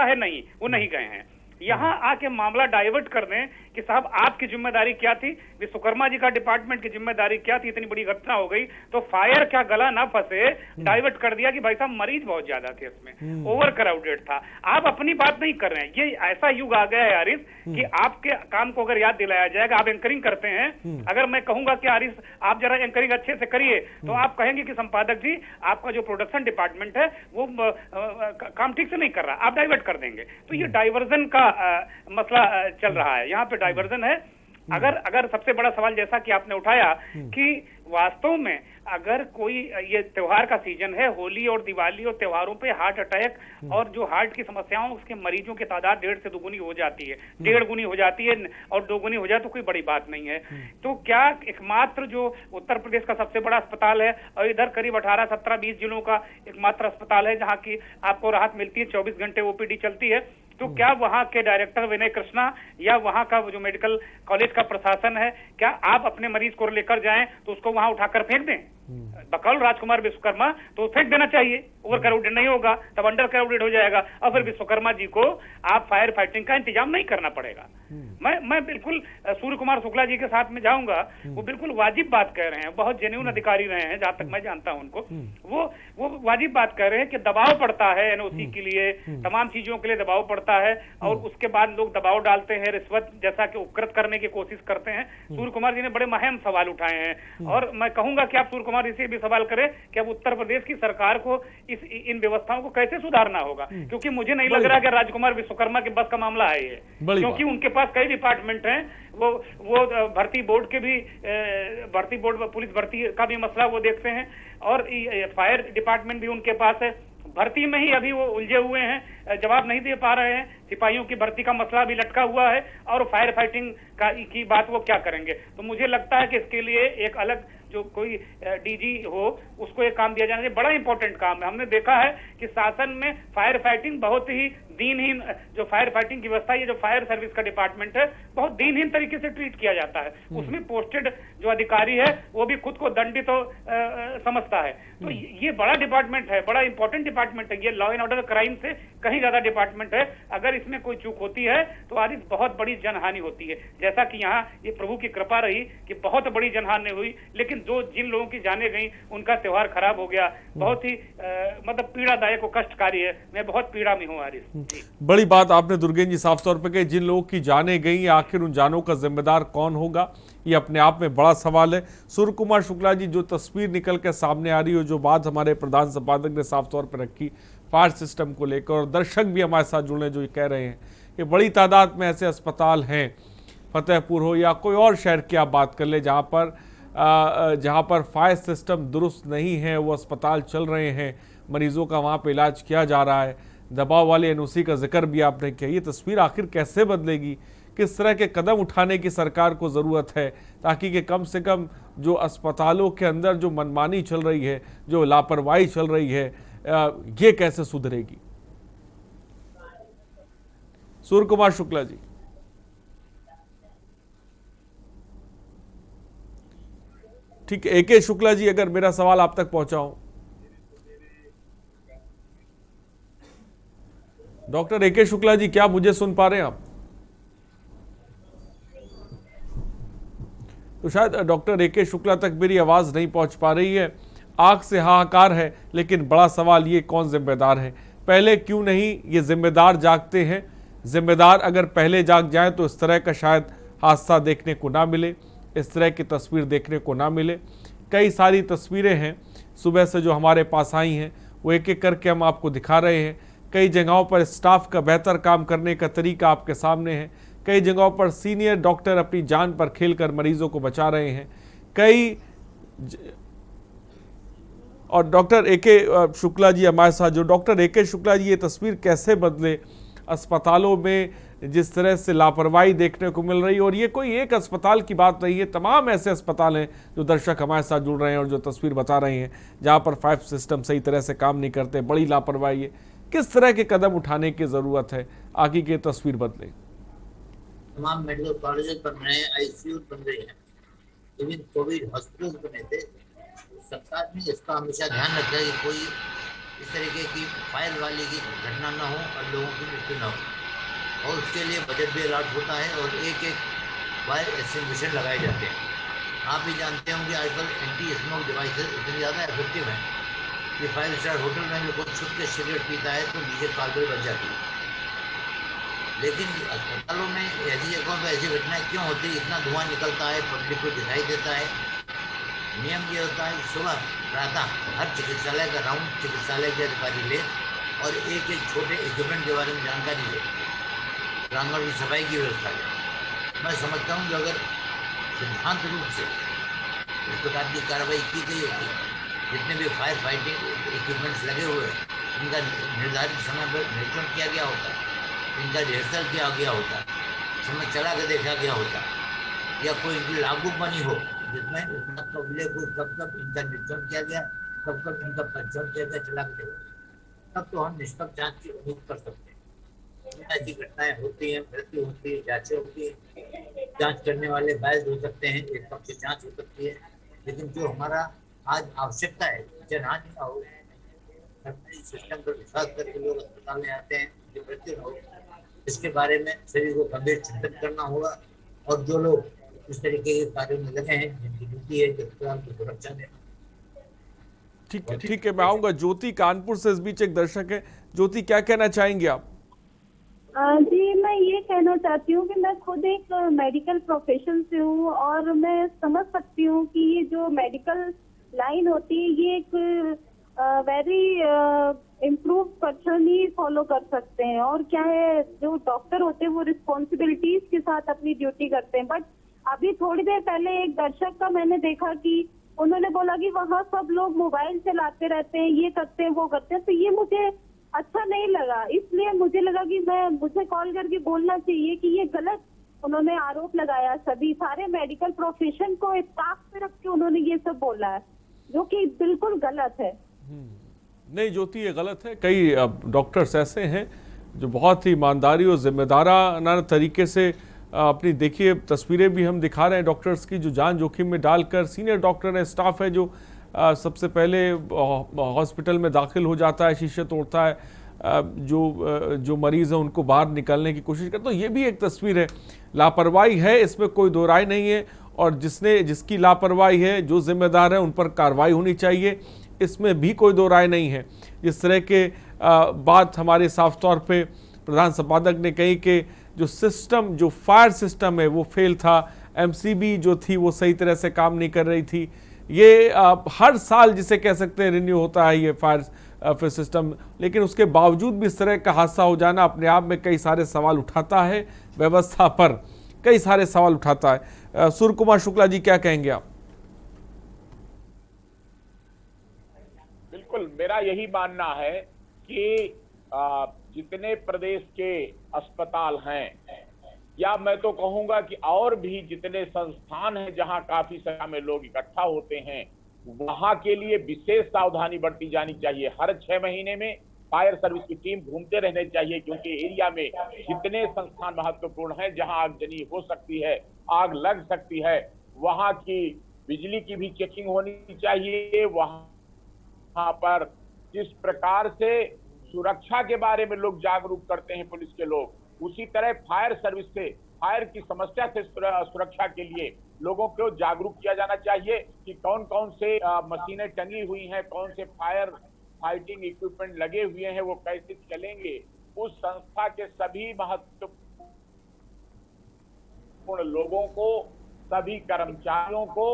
है नहीं, वो नहीं गए हैं। यहाँ आके मामला डाइवर्ट कर दें कि साहब आपकी जिम्मेदारी क्या थी, विश्वकर्मा जी का डिपार्टमेंट की जिम्मेदारी क्या थी, इतनी बड़ी घटना हो गई तो फायर क्या गला ना फंसे, डाइवर्ट कर दिया कि भाई साहब मरीज बहुत ज्यादा थे इसमें, ओवर क्राउडेड था। आप अपनी बात नहीं कर रहे हैं। ये ऐसा युग आ गया है आरिस कि आपके काम को अगर याद दिलाया जाएगा, आप एंकरिंग करते हैं, अगर मैं कहूंगा कि आरिस आप जरा एंकरिंग अच्छे से करिए तो आप कहेंगे कि संपादक जी आपका जो प्रोडक्शन डिपार्टमेंट है वो काम ठीक से नहीं कर रहा, आप डाइवर्ट कर देंगे। तो ये डाइवर्जन का मसला चल रहा है, यहाँ पे डाइवर्जन है। अगर सबसे बड़ा सवाल जैसा कि आपने उठाया कि वास्तव में अगर कोई ये त्योहार का सीजन है, होली और दिवाली और त्योहारों पे हार्ट अटैक और जो हार्ट की समस्याओं उसके मरीजों की तादाद 1.5 से 2 गुनी हो जाती है, 1.5 गुनी हो जाती है और 2 गुनी हो जाए तो कोई बड़ी बात नहीं है। तो क्या एकमात्र जो उत्तर प्रदेश का सबसे बड़ा अस्पताल है और इधर करीब 18, 17, 20 जिलों का एकमात्र अस्पताल है जहाँ की आपको राहत मिलती है, 24 घंटे ओपीडी चलती है, तो क्या वहाँ के डायरेक्टर विनय कृष्णा या वहाँ का जो मेडिकल कॉलेज का प्रशासन है, क्या आप अपने मरीज को लेकर जाएं तो उसको वहाँ उठाकर फेंक दें? बकौल राजकुमार विश्वकर्मा तो फेंक देना चाहिए, ओवर क्राउडेड नहीं होगा तब अंडर क्राउडेड हो जाएगा और फिर विश्वकर्मा जी को आप फायर फाइटिंग का इंतजाम नहीं करना पड़ेगा। मैं बिल्कुल सूर्य कुमार शुक्ला जी के साथ में जाऊंगा, वो बिल्कुल वाजिब बात कह रहे हैं, बहुत जेन्युइन अधिकारी रहे हैं जहां तक मैं जानता हूं उनको, वो वाजिब बात कह रहे हैं कि दबाव पड़ता है एनओसी के लिए, तमाम चीजों के लिए दबाव पड़ता है और उसके बाद लोग दबाव डालते हैं, रिश्वत जैसा कि उपकृत करने की कोशिश करते हैं। सूर्य कुमार जी ने बड़े महम सवाल उठाए हैं और मैं कहूंगा कि आप सूर्य कुमार जी से भी सवाल करें कि अब उत्तर प्रदेश की सरकार को इन व्यवस्थाओं को कैसे सुधारना होगा, क्योंकि मुझे नहीं लग रहा कि राजकुमार विश्वकर्मा के बस का मामला है ये, क्योंकि उनके पास कई डिपार्टमेंट हैं, वो भर्ती बोर्ड के भी भर्ती बोर्ड पुलिस भर्ती का भी मसला वो देखते हैं और फायर डिपार्टमेंट भी उनके पास है, भर्ती में ही अभी वो उलझे हुए हैं, जवाब नहीं दे पा रहे हैं, सिपाहियों की भर्ती का मसला भी लटका हुआ है और फायर फाइटिंग की बात वो क्या करेंगे। तो मुझे लगता है कि इसके लिए एक अलग जो कोई डीजी हो उसको एक काम दिया जाना चाहिए, बड़ा इंपॉर्टेंट काम है। हमने देखा है कि शासन में फायर फाइटिंग बहुत ही दीनहीन, जो फायर फाइटिंग की व्यवस्था, ये जो फायर सर्विस का डिपार्टमेंट है बहुत दीनहीन तरीके से ट्रीट किया जाता है, उसमें पोस्टेड जो अधिकारी है वो भी खुद को दंडित समझता है। तो ये बड़ा डिपार्टमेंट है, बड़ा इंपॉर्टेंट डिपार्टमेंट है, ये लॉ एंड ऑर्डर क्राइम से कहीं ज्यादा डिपार्टमेंट है। अगर इसमें कोई चूक होती है तो आज बहुत बड़ी जनहानि होती है, जैसा कि यहाँ ये प्रभु की कृपा रही कि बहुत बड़ी जनहानि हुई, लेकिन जिन लोगों की जाने गई उनका त्योहार खराब हो गया, बहुत ही मतलब पीड़ादायक और कष्टकारी है। मैं बहुत पीड़ा में हूँ आरिफ। बड़ी बात आपने दुर्गेन जी साफ तौर पे कही, जिन लोगों की जाने गई आखिर उन जानों का जिम्मेदार कौन होगा, ये अपने आप में बड़ा सवाल है। सूर्य कुमार शुक्ला जी, जो तस्वीर निकल के सामने आ रही है, जो बात हमारे प्रधान संपादक ने साफ तौर पर रखी फायर सिस्टम को लेकर, और दर्शक भी हमारे साथ जुड़े जो कह रहे हैं कि बड़ी तादाद में ऐसे अस्पताल हैं, फतेहपुर हो या कोई और शहर की आप बात कर ले जहाँ पर फायर सिस्टम दुरुस्त नहीं है, वो अस्पताल चल रहे हैं, मरीजों का वहाँ पे इलाज किया जा रहा है, दबाव वाले एनओसी का जिक्र भी आपने किया। ये तस्वीर आखिर कैसे बदलेगी, किस तरह के कदम उठाने की सरकार को ज़रूरत है ताकि कि कम से कम जो अस्पतालों के अंदर जो मनमानी चल रही है, जो लापरवाही चल रही है, ये कैसे सुधरेगी? सूर्य कुमार शुक्ला जी। ठीक है, एके शुक्ला जी, अगर मेरा सवाल आप तक पहुंचाऊं। डॉक्टर एके शुक्ला जी, क्या मुझे सुन पा रहे हैं आप? तो शायद डॉक्टर एके शुक्ला तक मेरी आवाज नहीं पहुंच पा रही है। आग से हाहाकार है, लेकिन बड़ा सवाल ये कौन जिम्मेदार है? पहले क्यों नहीं ये जिम्मेदार जागते हैं? जिम्मेदार अगर पहले जाग जाए तो इस तरह का शायद हादसा देखने को ना मिले, इस तरह की तस्वीर देखने को ना मिले। कई सारी तस्वीरें हैं सुबह से जो हमारे पास आई हैं, वो एक एक करके हम आपको दिखा रहे हैं। कई जगहों पर स्टाफ का बेहतर काम करने का तरीका आपके सामने है, कई जगहों पर सीनियर डॉक्टर अपनी जान पर खेलकर मरीजों को बचा रहे हैं। और डॉक्टर एके शुक्ला जी हमारे साथ, जो डॉक्टर एके शुक्ला जी, ये तस्वीर कैसे बदले अस्पतालों में जिस तरह से लापरवाही देखने को मिल रही है? और ये कोई एक अस्पताल की बात नहीं है, तमाम ऐसे अस्पताल हैं जो दर्शक हमारे साथ जुड़ रहे हैं और जो तस्वीर बता रहे हैं जहां पर फायर सिस्टम सही तरह से काम नहीं करते, बड़ी लापरवाही है। किस तरह के कदम उठाने की ज़रूरत है आगे की तस्वीर बदले? तमाम मेडिकल कॉलेज बन रहे हैं, आईसीयू बन रहे हैं, इवन कोविड हॉस्पिटल बने थे। सरकार ने इसका हमेशा ध्यान रखा है कि कोई इस तरीके की फायर वाली की घटना ना हो और लोगों की मृत्यु ना हो। और उसके लिए बजट भी अलॉट होता है और एक एक फायर एक्सटिंग्विशर लगाए जाते हैं। आप भी जानते होंगे आजकल एंटी स्मोक डिवाइसेस इतनी ज़्यादा इफेक्टिव हैं कि 5 स्टार होटल में भी कोई छुप के सिगरेट पीता है तो नीचे कालबेल बच जाती है। लेकिन अस्पतालों में ऐसी जगहों पर ऐसी घटनाएं क्यों होती है? इतना धुआं निकलता है, पब्लिक को दिखाई देता है। नियम ये होता है सुबह प्रातः हर चिकित्सालय का राउंड चिकित्सालय के अधिकारी ले और एक एक छोटे इक्विपमेंट के बारे में जानकारी ले, प्रांगण की सफाई की व्यवस्था ले। मैं समझता हूँ कि अगर सिद्धांत रूप से इस प्रकार की कार्रवाई की गई होती, जितने भी फायर फाइटिंग इक्विपमेंट्स लगे हुए हैं इनका निर्धारित समय पर निरीक्षण किया गया होता, इनका रिहर्सल किया गया होता, समय चला कर देखा गया होता, या कोई इनकी लागू बनी हो जिसमें इस बात का उल्लेख हो कब कब इनका निरीक्षण किया गया, कब कब इनका परीक्षण किया गया, चला कर देखा, तब तो हम निष्पक्ष जांच की उम्मीद कर सकते हैं। ऐसी घटनाएं होती हैं, मृत्यु होती है, जांचें होती है, जांच करने वाले बायस्ड हो सकते हैं, एक पक्ष से जांच हो सकती है, लेकिन जो हमारा आज आवश्यकता है जनहानि ना हो, सरकारी सिस्टम पर विश्वास करके लोग अस्पताल में आते हैं, जो मृत्यु हो, इसके बारे में सभी को गंभीर चिंतन करना होगा। और जो लोग इस तरीके के कार्यों में लगे हैं, जिनकी ड्यूटी है अस्पताल की सुरक्षा देना। ठीक है, मैं आऊंगा। ज्योति कानपुर से इस बीच एक दर्शक है। ज्योति, क्या कहना चाहेंगे आप? जी, मैं ये कहना चाहती हूँ कि मैं खुद एक मेडिकल प्रोफेशन से हूँ और मैं समझ सकती हूँ कि ये जो मेडिकल लाइन होती है ये एक वेरी इम्प्रूव पर्सन ही फॉलो कर सकते हैं। और क्या है, जो डॉक्टर होते हैं वो रिस्पॉन्सिबिलिटीज के साथ अपनी ड्यूटी करते हैं। बट अभी थोड़ी देर पहले एक दर्शक का मैंने देखा कि उन्होंने बोला कि वहाँ सब लोग मोबाइल चलाते रहते हैं, ये करते हैं, वो करते हैं, तो ये मुझे अच्छा नहीं लगा। इसलिए मुझे लगा कि मुझे कॉल करके बोलना चाहिए कि ये गलत उन्होंने आरोप लगाया, सभी सारे मेडिकल प्रोफेशन को स्टाफ पे रख के उन्होंने ये सब बोला है, जो कि बिल्कुल गलत है। नहीं ज्योति, ये गलत है। कई डॉक्टर्स ऐसे हैं जो बहुत ही ईमानदारी और जिम्मेदाराना तरीके से अपनी, देखिए तस्वीरें भी हम दिखा रहे हैं डॉक्टर्स की, जो जान जोखिम में डालकर, सीनियर डॉक्टर है, स्टाफ है जो सबसे पहले हॉस्पिटल में दाखिल हो जाता है, शीशे तोड़ता है, जो मरीज़ है उनको बाहर निकालने की कोशिश करता है। तो ये भी एक तस्वीर है, लापरवाही है, इसमें कोई दो राय नहीं है। और जिसकी लापरवाही है, जो जिम्मेदार है, उन पर कार्रवाई होनी चाहिए, इसमें भी कोई दो राय नहीं है। इस तरह के बात हमारे साफ तौर पे प्रधान संपादक ने कही कि जो सिस्टम, जो फायर सिस्टम है वो फेल था, एमसीबी जो थी वो सही तरह से काम नहीं कर रही थी। ये हर साल जिसे कह सकते हैं रिन्यू होता है ये फायर सिस्टम, लेकिन उसके बावजूद भी इस तरह का हादसा हो जाना अपने आप में कई सारे सवाल उठाता है, व्यवस्था पर कई सारे सवाल उठाता है। सूर्य कुमार शुक्ला जी, क्या कहेंगे आप? बिल्कुल, मेरा यही मानना है कि जितने प्रदेश के अस्पताल हैं, या मैं तो कहूंगा कि और भी जितने संस्थान हैं जहां काफी संख्या में लोग इकट्ठा होते हैं, वहां के लिए विशेष सावधानी बरती जानी चाहिए। हर 6 महीने में फायर सर्विस की टीम घूमते रहने चाहिए, क्योंकि एरिया में जितने संस्थान महत्वपूर्ण हैं, जहां आगजनी हो सकती है, आग लग सकती है, वहां की बिजली की भी चेकिंग होनी चाहिए। वहां पर जिस प्रकार से सुरक्षा के बारे में लोग जागरूक करते हैं पुलिस के लोग, उसी तरह फायर सर्विस से, फायर की समस्या से सुरक्षा के लिए लोगों को जागरूक किया जाना चाहिए कि कौन कौन से मशीनें टंगी हुई हैं, कौन से फायर फाइटिंग इक्विपमेंट लगे हुए हैं, वो कैसे चलेंगे। उस संस्था के सभी महत्वपूर्ण लोगों को, सभी कर्मचारियों को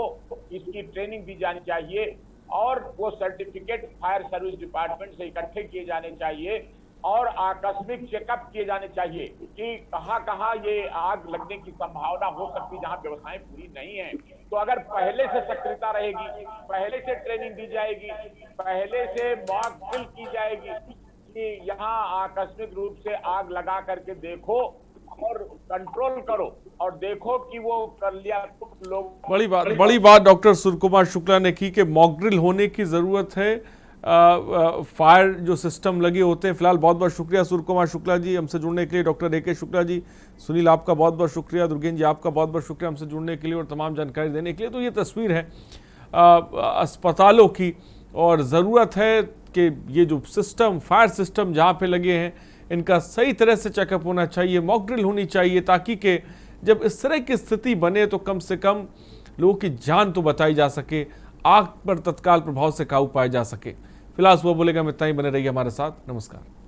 इसकी ट्रेनिंग दी जानी चाहिए और वो सर्टिफिकेट फायर सर्विस डिपार्टमेंट से इकट्ठे किए जाने चाहिए और आकस्मिक चेकअप किए जाने चाहिए कि कहां ये आग लगने की संभावना हो सकती है, जहां व्यवस्थाएं पूरी नहीं है। तो अगर पहले से सक्रियता रहेगी, पहले से ट्रेनिंग दी जाएगी, पहले से मॉक ड्रिल की जाएगी कि यहाँ आकस्मिक रूप से आग लगा करके देखो और कंट्रोल करो और देखो कि वो कर लिया लोग। बड़ी बात डॉक्टर सूर्य कुमार शुक्ला ने की कि मॉक ड्रिल होने की जरूरत है। फायर जो सिस्टम लगे होते हैं। फिलहाल बहुत बहुत शुक्रिया सूर्य कुमार शुक्ला जी हमसे जुड़ने के लिए, डॉक्टर AK शुक्ला जी, सुनील आपका बहुत बहुत शुक्रिया, दुर्गेन जी आपका बहुत बहुत शुक्रिया हमसे जुड़ने के लिए और तमाम जानकारी देने के लिए। तो ये तस्वीर है अस्पतालों की और ज़रूरत है कि ये जो सिस्टम, फायर सिस्टम जहाँ पे लगे हैं, इनका सही तरह से चेकअप होना चाहिए, मॉक ड्रिल होनी चाहिए, ताकि के जब इस तरह की स्थिति बने तो कम से कम लोगों की जान तो बचाई जा सके, आग पर तत्काल प्रभाव से काबू पाया जा सके। फिलहाल सुबह बोलेगा में इतना ही, बने रहिए हमारे साथ। नमस्कार।